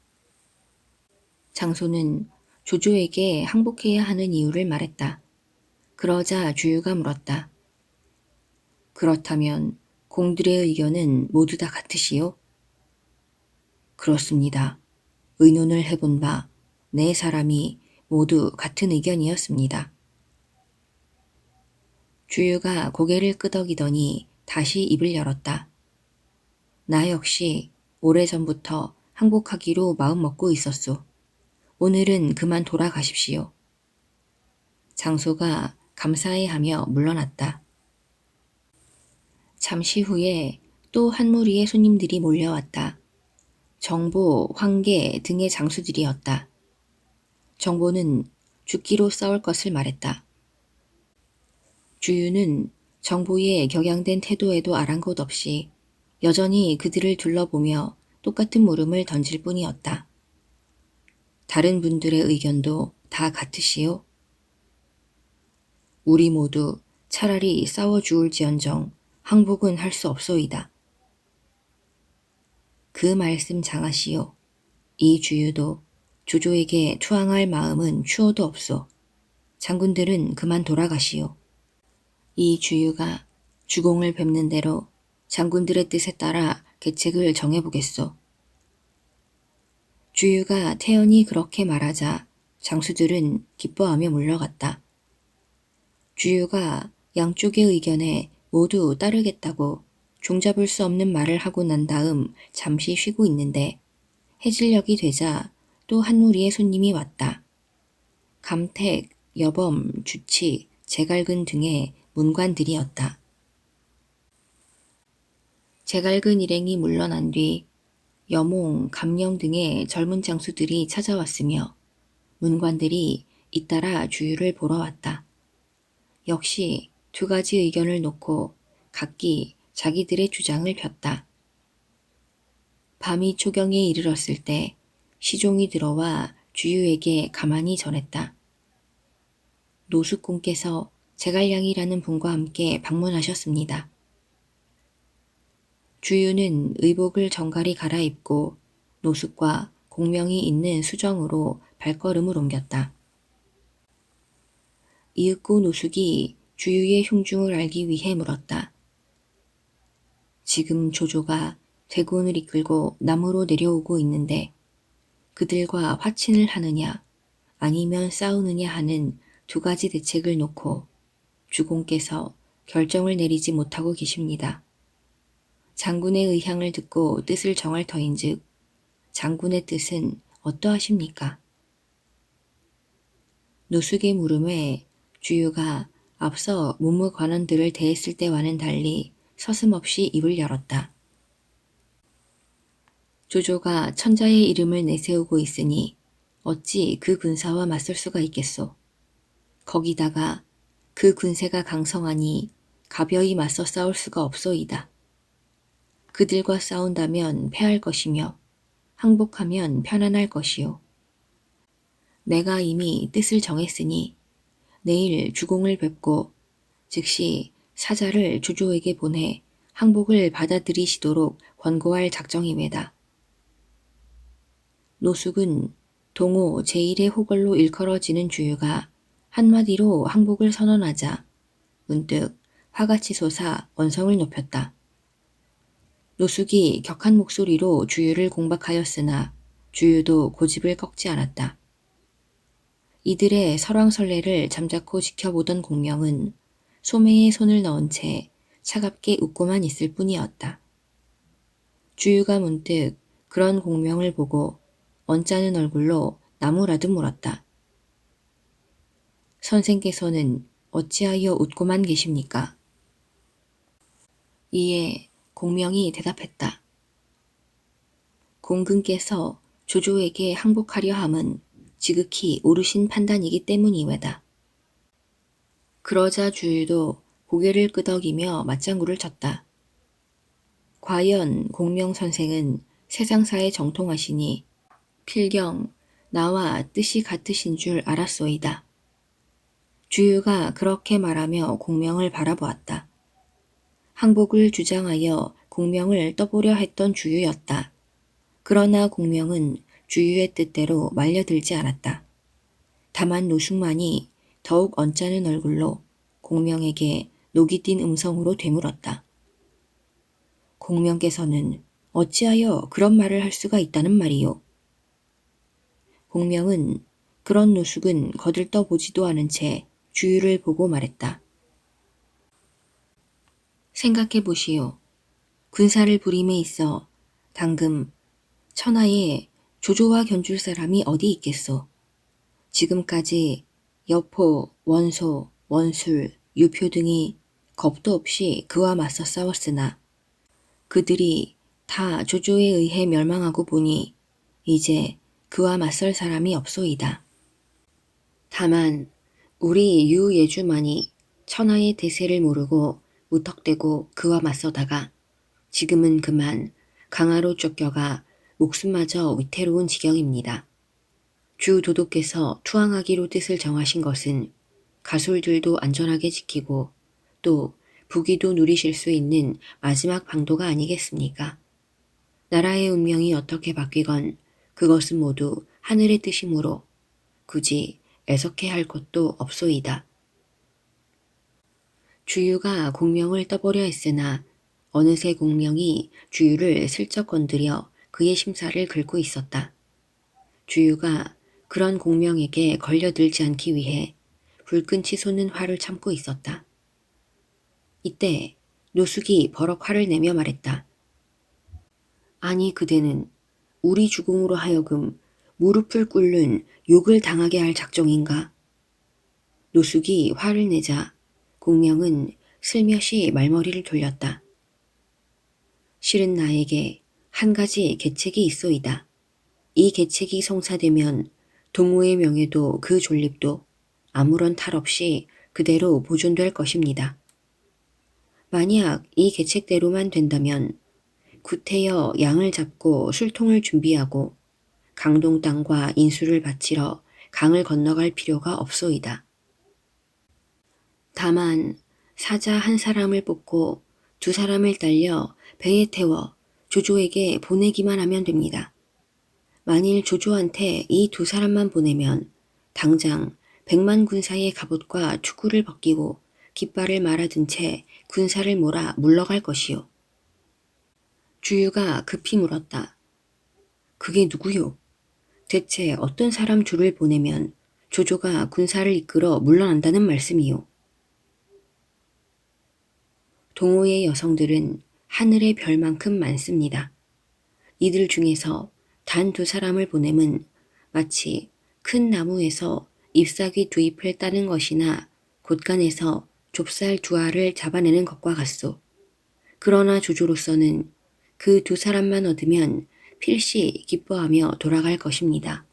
장소는 조조에게 항복해야 하는 이유를 말했다. 그러자 주유가 물었다. 그렇다면 공들의 의견은 모두 다 같으시오? 그렇습니다. 의논을 해본 바 4사람이 모두 같은 의견이었습니다. 주유가 고개를 끄덕이더니 다시 입을 열었다. 나 역시 오래전부터 항복하기로 마음먹고 있었소. 오늘은 그만 돌아가십시오. 장소가 감사해하며 물러났다. 잠시 후에 또 한 무리의 손님들이 몰려왔다. 정보, 황계 등의 장수들이었다. 정보는 죽기로 싸울 것을 말했다. 주유는 정보의 격양된 태도에도 아랑곳 없이 여전히 그들을 둘러보며 똑같은 물음을 던질 뿐이었다. 다른 분들의 의견도 다 같으시오? 우리 모두 차라리 싸워 죽을지언정 항복은 할 수 없소이다. 그 말씀 장하시오. 이 주유도 조조에게 투항할 마음은 추호도 없소. 장군들은 그만 돌아가시오. 이 주유가 주공을 뵙는 대로 장군들의 뜻에 따라 계책을 정해보겠소. 주유가 태연히 그렇게 말하자 장수들은 기뻐하며 물러갔다. 주유가 양쪽의 의견에 모두 따르겠다고 종잡을 수 없는 말을 하고 난 다음 잠시 쉬고 있는데 해질녘이 되자 또 한 무리의 손님이 왔다. 감택, 여범, 주치, 제갈근 등의 문관들이었다. 제갈근 일행이 물러난 뒤 여몽, 감령 등의 젊은 장수들이 찾아왔으며 문관들이 잇따라 주유를 보러 왔다. 역시 2가지 의견을 놓고 각기 자기들의 주장을 폈다. 밤이 초경에 이르렀을 때 시종이 들어와 주유에게 가만히 전했다. 노숙공께서 제갈량이라는 분과 함께 방문하셨습니다. 주유는 의복을 정갈히 갈아입고 노숙과 공명이 있는 수정으로 발걸음을 옮겼다. 이윽고 노숙이 주유의 흉중을 알기 위해 물었다. 지금 조조가 대군을 이끌고 남으로 내려오고 있는데 그들과 화친을 하느냐 아니면 싸우느냐 하는 두 가지 대책을 놓고 주공께서 결정을 내리지 못하고 계십니다. 장군의 의향을 듣고 뜻을 정할 터인즉 장군의 뜻은 어떠하십니까? 노숙의 물음에 주유가 앞서 문무관원들을 대했을 때와는 달리 서슴없이 입을 열었다. 조조가 천자의 이름을 내세우고 있으니 어찌 그 군사와 맞설 수가 있겠소. 거기다가 그 군세가 강성하니 가벼이 맞서 싸울 수가 없소이다. 그들과 싸운다면 패할 것이며 항복하면 편안할 것이요. 내가 이미 뜻을 정했으니 내일 주공을 뵙고 즉시 사자를 조조에게 보내 항복을 받아들이시도록 권고할 작정임에다. 노숙은 동호 제1의 호걸로 일컬어지는 주유가 한마디로 항복을 선언하자 문득 화같이 솟아 언성을 높였다. 노숙이 격한 목소리로 주유를 공박하였으나 주유도 고집을 꺾지 않았다. 이들의 설왕설래를 잠자코 지켜보던 공명은 소매에 손을 넣은 채 차갑게 웃고만 있을 뿐이었다. 주유가 문득 그런 공명을 보고 언짢은 얼굴로 나무라도 물었다. 선생께서는 어찌하여 웃고만 계십니까? 이에 공명이 대답했다. 공근께서 조조에게 항복하려 함은 지극히 옳으신 판단이기 때문이외다. 그러자 주유도 고개를 끄덕이며 맞장구를 쳤다. 과연 공명 선생은 세상사에 정통하시니 필경 나와 뜻이 같으신 줄 알았소이다. 주유가 그렇게 말하며 공명을 바라보았다. 항복을 주장하여 공명을 떠보려 했던 주유였다. 그러나 공명은 주유의 뜻대로 말려들지 않았다. 다만 노숙만이 더욱 언짢은 얼굴로 공명에게 녹이 띤 음성으로 되물었다. 공명께서는 어찌하여 그런 말을 할 수가 있다는 말이요. 공명은 그런 노숙은 거들떠보지도 않은 채 주유를 보고 말했다. 생각해 보시오. 군사를 부림에 있어 당금 천하에 조조와 견줄 사람이 어디 있겠소. 지금까지 여포, 원소, 원술, 유표 등이 겁도 없이 그와 맞서 싸웠으나 그들이 다 조조에 의해 멸망하고 보니 이제 그와 맞설 사람이 없소이다. 다만 우리 유예주만이 천하의 대세를 모르고 무턱대고 그와 맞서다가 지금은 그만 강화로 쫓겨가 목숨마저 위태로운 지경입니다. 주 도독께서 투항하기로 뜻을 정하신 것은 가솔들도 안전하게 지키고 또 부귀도 누리실 수 있는 마지막 방도가 아니겠습니까? 나라의 운명이 어떻게 바뀌건 그것은 모두 하늘의 뜻이므로 굳이 애석해 할 것도 없소이다. 주유가 공명을 떠보려 했으나 어느새 공명이 주유를 슬쩍 건드려 그의 심사를 긁고 있었다. 주유가 그런 공명에게 걸려들지 않기 위해 불끈 치솟는 화를 참고 있었다. 이때 노숙이 버럭 화를 내며 말했다. 아니 그대는 우리 주공으로 하여금 무릎을 꿇는 욕을 당하게 할 작정인가? 노숙이 화를 내자 공명은 슬며시 말머리를 돌렸다. 실은 나에게 한 가지 계책이 있소이다. 이 계책이 성사되면 동호의 명예도 그 존립도 아무런 탈 없이 그대로 보존될 것입니다. 만약 이 계책대로만 된다면 구태여 양을 잡고 술통을 준비하고 강동 땅과 인수를 바치러 강을 건너갈 필요가 없소이다. 다만 사자 한 사람을 뽑고 두 사람을 딸려 배에 태워 조조에게 보내기만 하면 됩니다. 만일 조조한테 이 두 사람만 보내면 당장 100만 군사의 갑옷과 투구를 벗기고 깃발을 말아든 채 군사를 몰아 물러갈 것이요. 주유가 급히 물었다. 그게 누구요? 대체 어떤 사람 둘을 보내면 조조가 군사를 이끌어 물러난다는 말씀이요. 동호의 여성들은 하늘의 별만큼 많습니다. 이들 중에서 단 두 사람을 보내면 마치 큰 나무에서 잎사귀 두 잎을 따는 것이나 곳간에서 좁쌀 두 알을 잡아내는 것과 같소. 그러나 조조로서는 그 두 사람만 얻으면 필시 기뻐하며 돌아갈 것입니다.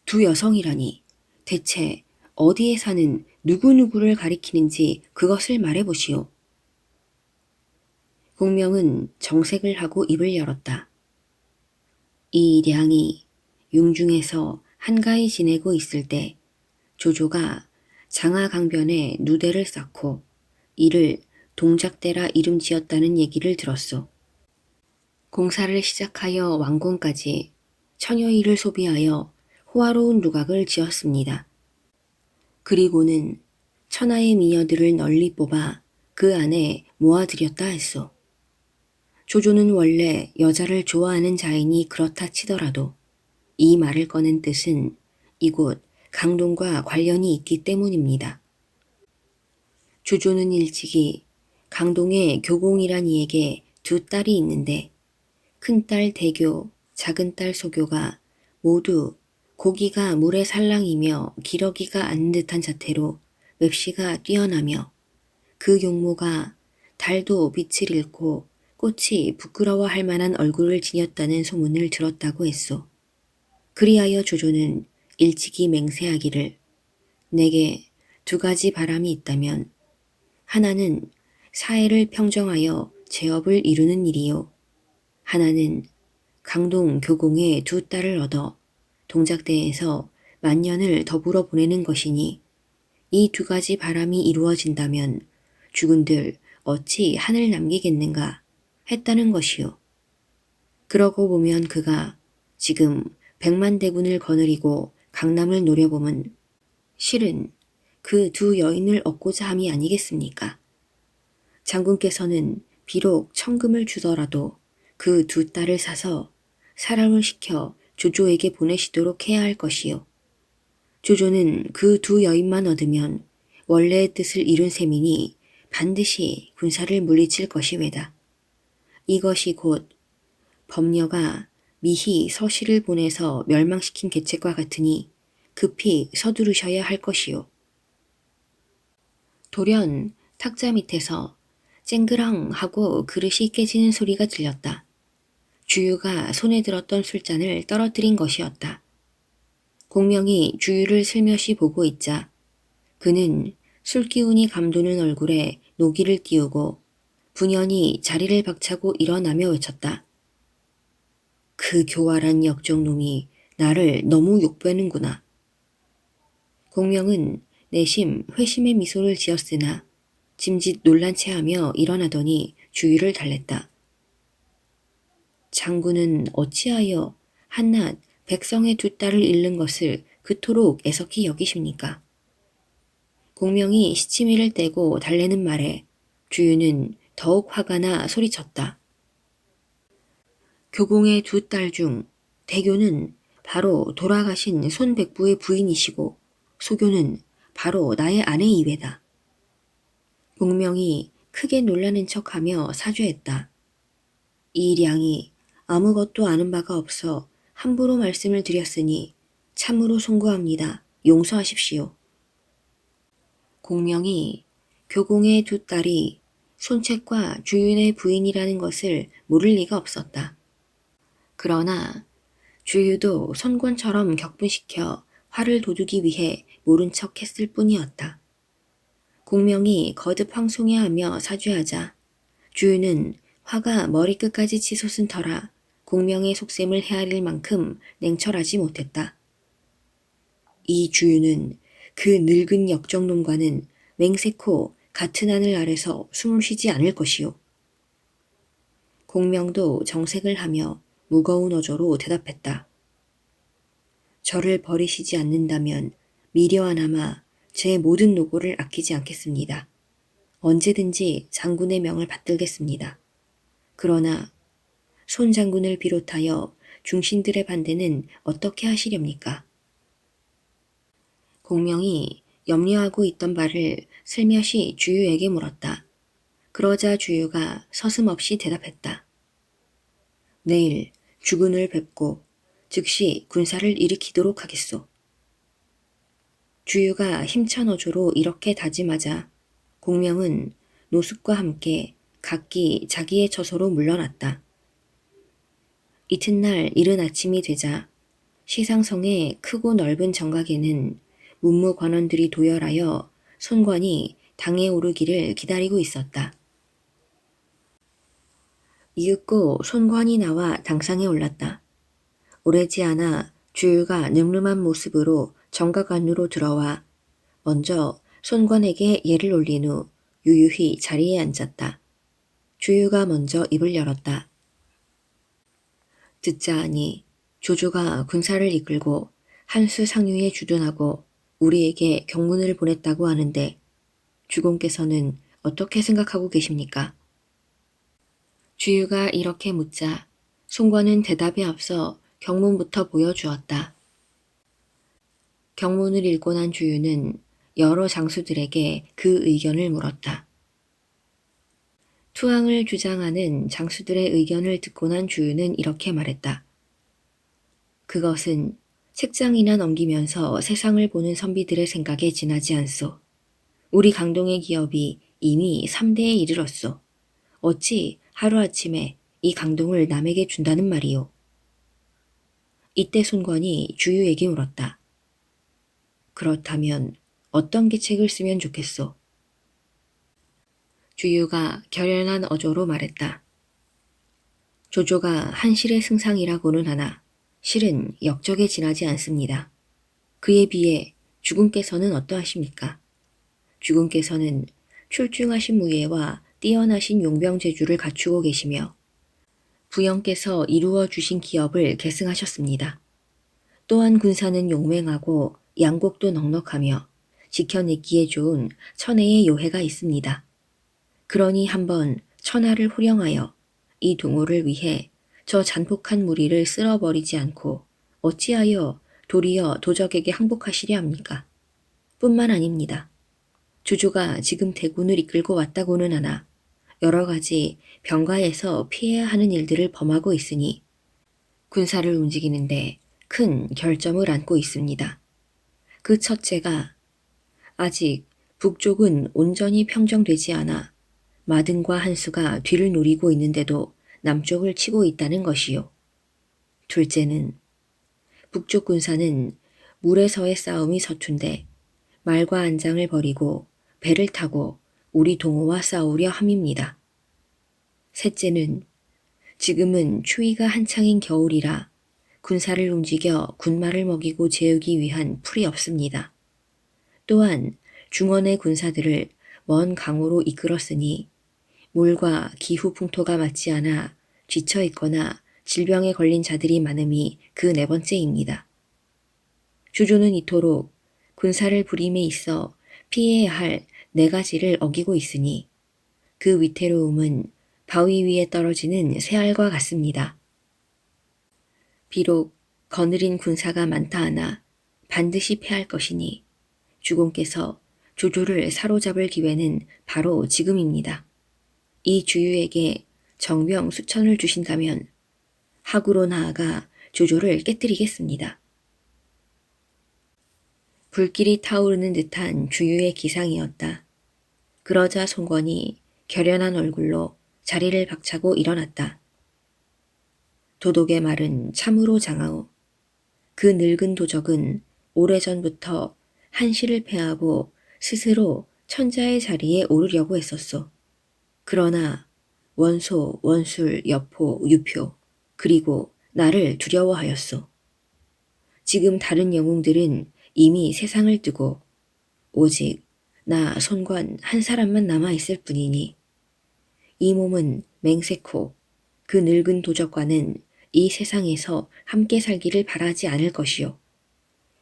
두 여성이라니 대체 어디에 사는 누구누구를 가리키는지 그것을 말해보시오. 공명은 정색을 하고 입을 열었다. 이 량이 융중에서 한가히 지내고 있을 때 조조가 장하강변에 누대를 쌓고 이를 동작대라 이름 지었다는 얘기를 들었소. 공사를 시작하여 완공까지 천여일을 소비하여 호화로운 누각을 지었습니다. 그리고는 천하의 미녀들을 널리 뽑아 그 안에 모아들였다 했소. 조조는 원래 여자를 좋아하는 자이니 그렇다 치더라도 이 말을 꺼낸 뜻은 이곳 강동과 관련이 있기 때문입니다. 조조는 일찍이 강동의 교공이란 이에게 두 딸이 있는데 큰딸 대교, 작은딸 소교가 모두 고기가 물에 살랑이며 기러기가 앉는 듯한 자태로 맵시가 뛰어나며 그 용모가 달도 빛을 잃고 꽃이 부끄러워할 만한 얼굴을 지녔다는 소문을 들었다고 했소. 그리하여 조조는 일찍이 맹세하기를 내게 두 가지 바람이 있다면 하나는 사해를 평정하여 제업을 이루는 일이요. 하나는 강동 교공의 두 딸을 얻어 동작대에서 만년을 더불어 보내는 것이니 이 두 가지 바람이 이루어진다면 죽은들 어찌 한을 남기겠는가 했다는 것이요. 그러고 보면 그가 지금 100만 대군을 거느리고 강남을 노려보면 실은 그 두 여인을 얻고자 함이 아니겠습니까? 장군께서는 비록 천금을 주더라도 그 두 딸을 사서 사람을 시켜 조조에게 보내시도록 해야 할 것이요. 조조는 그 두 여인만 얻으면 원래의 뜻을 이룬 셈이니 반드시 군사를 물리칠 것이외다. 이것이 곧 범녀가 미희 서씨를 보내서 멸망시킨 계책과 같으니 급히 서두르셔야 할 것이요. 돌연 탁자 밑에서 쨍그랑 하고 그릇이 깨지는 소리가 들렸다. 주유가 손에 들었던 술잔을 떨어뜨린 것이었다. 공명이 주유를 슬며시 보고 있자 그는 술기운이 감도는 얼굴에 노기를 띄우고 분연히 자리를 박차고 일어나며 외쳤다. 그 교활한 역적놈이 나를 너무 욕배는구나. 공명은 내심 회심의 미소를 지었으나 짐짓 놀란 체하며 일어나더니 주유를 달랬다. 장군은 어찌하여 한낱 백성의 두 딸을 잃는 것을 그토록 애석히 여기십니까? 공명이 시치미를 떼고 달래는 말에 주유는 더욱 화가 나 소리쳤다. 교공의 두 딸 중 대교는 바로 돌아가신 손백부의 부인이시고 소교는 바로 나의 아내 이외다. 공명이 크게 놀라는 척하며 사죄했다. 이 량이 아무것도 아는 바가 없어 함부로 말씀을 드렸으니 참으로 송구합니다. 용서하십시오. 공명이 교공의 두 딸이 손책과 주윤의 부인이라는 것을 모를 리가 없었다. 그러나 주유도 선권처럼 격분시켜 화를 돋우기 위해 모른 척 했을 뿐이었다. 공명이 거듭 황송해하며 사죄하자 주유는 화가 머리끝까지 치솟은 터라 공명의 속셈을 헤아릴 만큼 냉철하지 못했다. 이 주유는 그 늙은 역정놈과는 맹세코 같은 하늘 아래서 숨을 쉬지 않을 것이오. 공명도 정색을 하며 무거운 어조로 대답했다. 저를 버리시지 않는다면 미려하나마 제 모든 노고를 아끼지 않겠습니다. 언제든지 장군의 명을 받들겠습니다. 그러나 손 장군을 비롯하여 중신들의 반대는 어떻게 하시렵니까? 공명이 염려하고 있던 바를 슬며시 주유에게 물었다. 그러자 주유가 서슴없이 대답했다. 내일 주군을 뵙고 즉시 군사를 일으키도록 하겠소. 주유가 힘찬 어조로 이렇게 다짐하자 공명은 노숙과 함께 각기 자기의 처소로 물러났다. 이튿날 이른 아침이 되자 시상성의 크고 넓은 정각에는 문무관원들이 도열하여 손관이 당에 오르기를 기다리고 있었다. 이윽고 손관이 나와 당상에 올랐다. 오래지 않아 주유가 늠름한 모습으로 정각 안으로 들어와 먼저 손관에게 예를 올린 후 유유히 자리에 앉았다. 주유가 먼저 입을 열었다. 듣자 하니 조조가 군사를 이끌고 한수 상류에 주둔하고 우리에게 경문을 보냈다고 하는데 주공께서는 어떻게 생각하고 계십니까? 주유가 이렇게 묻자 송관은 대답에 앞서 경문부터 보여주었다. 경문을 읽고 난 주유는 여러 장수들에게 그 의견을 물었다. 투항을 주장하는 장수들의 의견을 듣고 난 주유는 이렇게 말했다. 그것은 책장이나 넘기면서 세상을 보는 선비들의 생각에 지나지 않소. 우리 강동의 기업이 이미 3대에 이르렀소. 어찌 하루아침에 이 강동을 남에게 준다는 말이오. 이때 손관이 주유에게 물었다. 그렇다면 어떤 계책을 쓰면 좋겠소? 주유가 결연한 어조로 말했다. 조조가 한실의 승상이라고는 하나 실은 역적에 지나지 않습니다. 그에 비해 주군께서는 어떠하십니까? 주군께서는 출중하신 무예와 뛰어나신 용병재주를 갖추고 계시며 부영께서 이루어 주신 기업을 계승하셨습니다. 또한 군사는 용맹하고 양곡도 넉넉하며 지켜내기에 좋은 천혜의 요해가 있습니다. 그러니 한번 천하를 호령하여 이 동호를 위해 저 잔폭한 무리를 쓸어버리지 않고 어찌하여 도리어 도적에게 항복하시려 합니까? 뿐만 아닙니다. 주조가 지금 대군을 이끌고 왔다고는 하나 여러 가지 병가에서 피해야 하는 일들을 범하고 있으니 군사를 움직이는데 큰 결점을 안고 있습니다. 그 첫째가 아직 북쪽은 온전히 평정되지 않아 마등과 한수가 뒤를 노리고 있는데도 남쪽을 치고 있다는 것이요. 둘째는 북쪽 군사는 물에서의 싸움이 서툰데 말과 안장을 버리고 배를 타고 우리 동호와 싸우려 함입니다. 셋째는 지금은 추위가 한창인 겨울이라 군사를 움직여 군마를 먹이고 재우기 위한 풀이 없습니다. 또한 중원의 군사들을 먼 강으로 이끌었으니 물과 기후 풍토가 맞지 않아 지쳐 있거나 질병에 걸린 자들이 많음이 그 네 번째입니다. 주조는 이토록 군사를 부림에 있어 피해야 할 네 가지를 어기고 있으니 그 위태로움은 바위 위에 떨어지는 새알과 같습니다. 비록 거느린 군사가 많다 하나 반드시 패할 것이니 주공께서 조조를 사로잡을 기회는 바로 지금입니다. 이 주유에게 정병 수천을 주신다면 하구로 나아가 조조를 깨뜨리겠습니다. 불길이 타오르는 듯한 주유의 기상이었다. 그러자 송건이 결연한 얼굴로 자리를 박차고 일어났다. 도독의 말은 참으로 장하오. 그 늙은 도적은 오래전부터 한시를 패하고 스스로 천자의 자리에 오르려고 했었소. 그러나 원소, 원술, 여포, 유표 그리고 나를 두려워하였소. 지금 다른 영웅들은 이미 세상을 뜨고 오직 나 손관 한 사람만 남아있을 뿐이니 이 몸은 맹세코 그 늙은 도적과는 이 세상에서 함께 살기를 바라지 않을 것이요.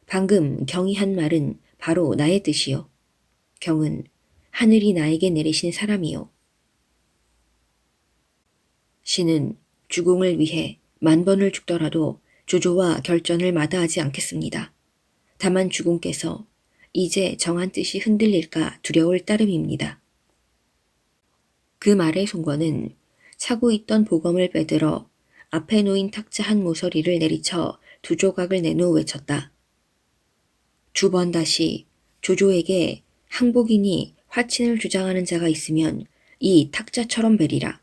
방금 경이 한 말은 바로 나의 뜻이요. 경은 하늘이 나에게 내리신 사람이요. 신은 주공을 위해 10,000번을 죽더라도 조조와 결전을 마다하지 않겠습니다. 다만 주공께서 이제 정한 뜻이 흔들릴까 두려울 따름입니다. 그 말에 송권은 차고 있던 보검을 빼들어 앞에 놓인 탁자 한 모서리를 내리쳐 두 조각을 낸 후 외쳤다. 두 번 다시 조조에게 항복이니 화친을 주장하는 자가 있으면 이 탁자처럼 베리라.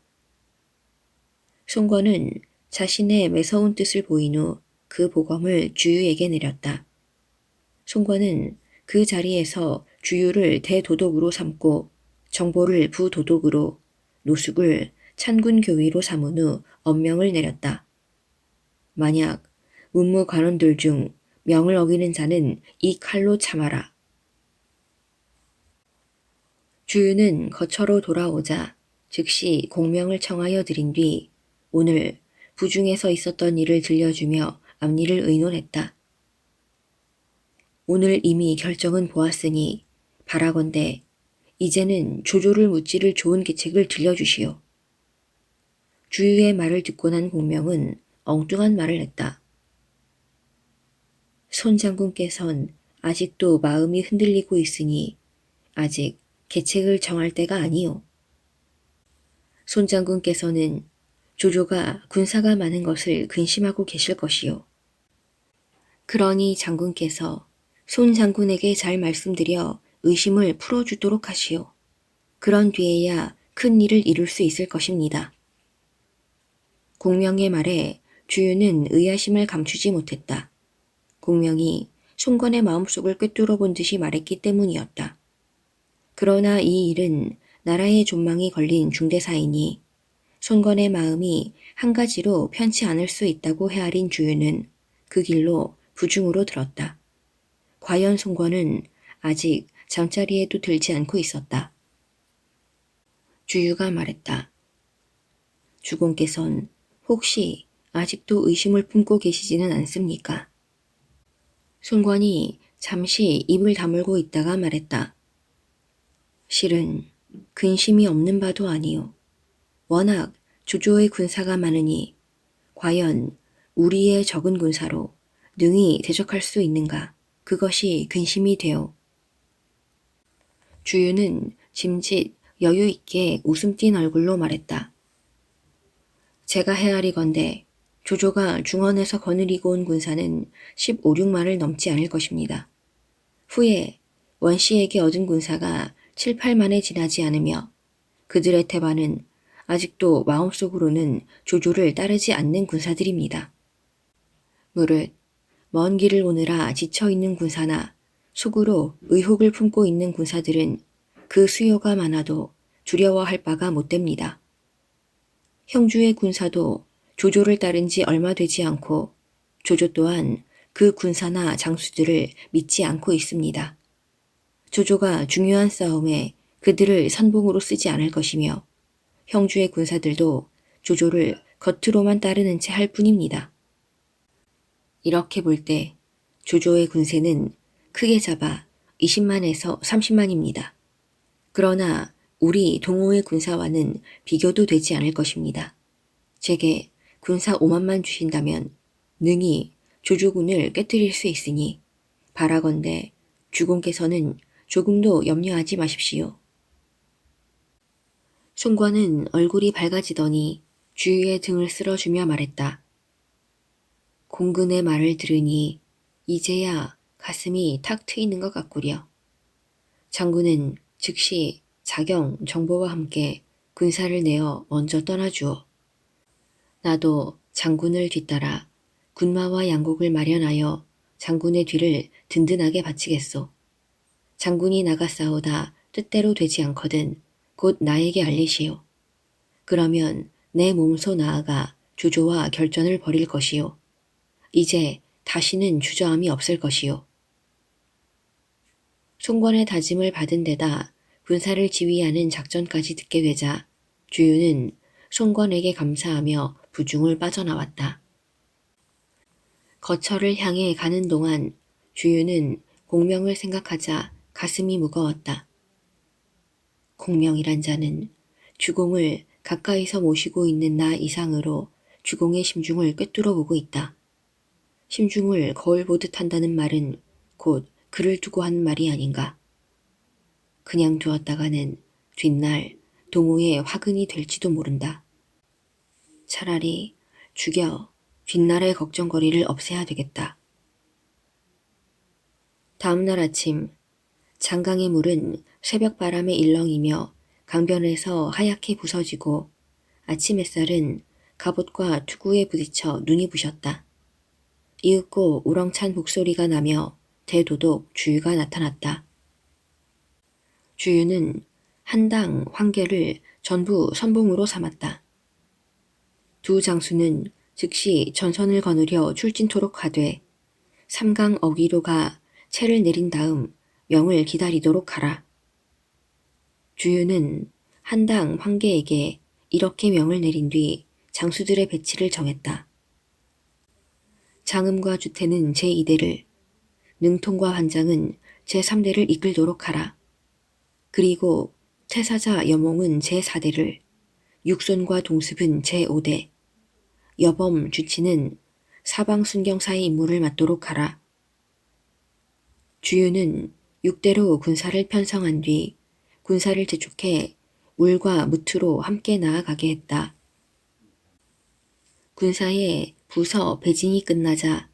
송권은 자신의 매서운 뜻을 보인 후 그 보검을 주유에게 내렸다. 송권은 그 자리에서 주유를 대도독으로 삼고 정보를 부도독으로 노숙을 찬군 교위로 삼은 후 엄명을 내렸다. 만약 문무관원들 중 명을 어기는 자는 이 칼로 참아라. 주유는 거처로 돌아오자 즉시 공명을 청하여 드린 뒤 오늘 부중에서 있었던 일을 들려주며 앞일을 의논했다. 오늘 이미 결정은 보았으니 바라건대 이제는 조조를 무찌를 좋은 계책을 들려주시오. 주유의 말을 듣고 난 공명은 엉뚱한 말을 했다. 손 장군께선 아직도 마음이 흔들리고 있으니 아직 계책을 정할 때가 아니오. 손 장군께서는 조조가 군사가 많은 것을 근심하고 계실 것이오. 그러니 장군께서 손 장군에게 잘 말씀드려 의심을 풀어주도록 하시오. 그런 뒤에야 큰 일을 이룰 수 있을 것입니다. 공명의 말에 주유는 의아심을 감추지 못했다. 공명이 송건의 마음속을 꿰뚫어 본 듯이 말했기 때문이었다. 그러나 이 일은 나라의 존망이 걸린 중대사이니 송건의 마음이 한 가지로 편치 않을 수 있다고 헤아린 주유는 그 길로 부중으로 들었다. 과연 송건은 아직 잠자리에도 들지 않고 있었다. 주유가 말했다. 주공께선 혹시 아직도 의심을 품고 계시지는 않습니까? 송건이 잠시 입을 다물고 있다가 말했다. 실은 근심이 없는 바도 아니오. 워낙 조조의 군사가 많으니 과연 우리의 적은 군사로 능히 대적할 수 있는가? 그것이 근심이 되오. 주유는 짐짓 여유 있게 웃음 띤 얼굴로 말했다. 제가 헤아리건대 조조가 중원에서 거느리고 온 군사는 15, 16만을 넘지 않을 것입니다. 후에 원씨에게 얻은 군사가 7, 8만에 지나지 않으며 그들의 태반은 아직도 마음속으로는 조조를 따르지 않는 군사들입니다. 무릇 먼 길을 오느라 지쳐있는 군사나 속으로 의혹을 품고 있는 군사들은 그 수요가 많아도 두려워할 바가 못됩니다. 형주의 군사도 조조를 따른 지 얼마 되지 않고 조조 또한 그 군사나 장수들을 믿지 않고 있습니다. 조조가 중요한 싸움에 그들을 선봉으로 쓰지 않을 것이며 형주의 군사들도 조조를 겉으로만 따르는 채 할 뿐입니다. 이렇게 볼 때 조조의 군세는 크게 잡아 20만에서 30만입니다. 그러나 우리 동호의 군사와는 비교도 되지 않을 것입니다. 제게 군사 5만만 주신다면 능히 조조군을 깨뜨릴 수 있으니 바라건대 주공께서는 조금도 염려하지 마십시오. 송관은 얼굴이 밝아지더니 주유의 등을 쓸어주며 말했다. 공근의 말을 들으니 이제야 가슴이 탁 트이는 것 같구려. 장군은 즉시 자경, 정보와 함께 군사를 내어 먼저 떠나주어. 나도 장군을 뒤따라 군마와 양곡을 마련하여 장군의 뒤를 든든하게 바치겠소. 장군이 나가 싸우다 뜻대로 되지 않거든 곧 나에게 알리시오. 그러면 내 몸소 나아가 주저와 결전을 벌일 것이요. 이제 다시는 주저함이 없을 것이요. 송권의 다짐을 받은 데다 군사를 지휘하는 작전까지 듣게 되자 주유는 송권에게 감사하며 부중을 빠져나왔다. 거처를 향해 가는 동안 주유는 공명을 생각하자 가슴이 무거웠다. 공명이란 자는 주공을 가까이서 모시고 있는 나 이상으로 주공의 심중을 꿰뚫어 보고 있다. 심중을 거울 보듯 한다는 말은 곧 그를 두고 하는 말이 아닌가. 그냥 두었다가는 뒷날 동호의 화근이 될지도 모른다. 차라리 죽여 뒷날의 걱정거리를 없애야 되겠다. 다음 날 아침 장강의 물은 새벽바람에 일렁이며 강변에서 하얗게 부서지고 아침 햇살은 갑옷과 투구에 부딪혀 눈이 부셨다. 이윽고 우렁찬 북소리가 나며 대도독 주유가 나타났다. 주유는 한당 황계를 전부 선봉으로 삼았다. 두 장수는 즉시 전선을 거느려 출진토록 하되 삼강 어귀로 가 채를 내린 다음 명을 기다리도록 하라. 주유는 한당 황계에게 이렇게 명을 내린 뒤 장수들의 배치를 정했다. 장음과 주태는 제2대를, 능통과 환장은 제3대를 이끌도록 하라. 그리고 태사자 여몽은 제4대를, 육손과 동습은 제5대, 여범 주치는 사방순경사의 임무를 맡도록 하라. 주유는 6대로 군사를 편성한 뒤 군사를 재촉해 물과 무트로 함께 나아가게 했다. 군사의 부서 배진이 끝나자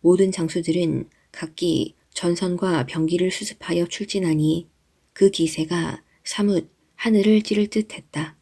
모든 장수들은 각기 전선과 병기를 수습하여 출진하니 그 기세가 사뭇 하늘을 찌를 듯 했다.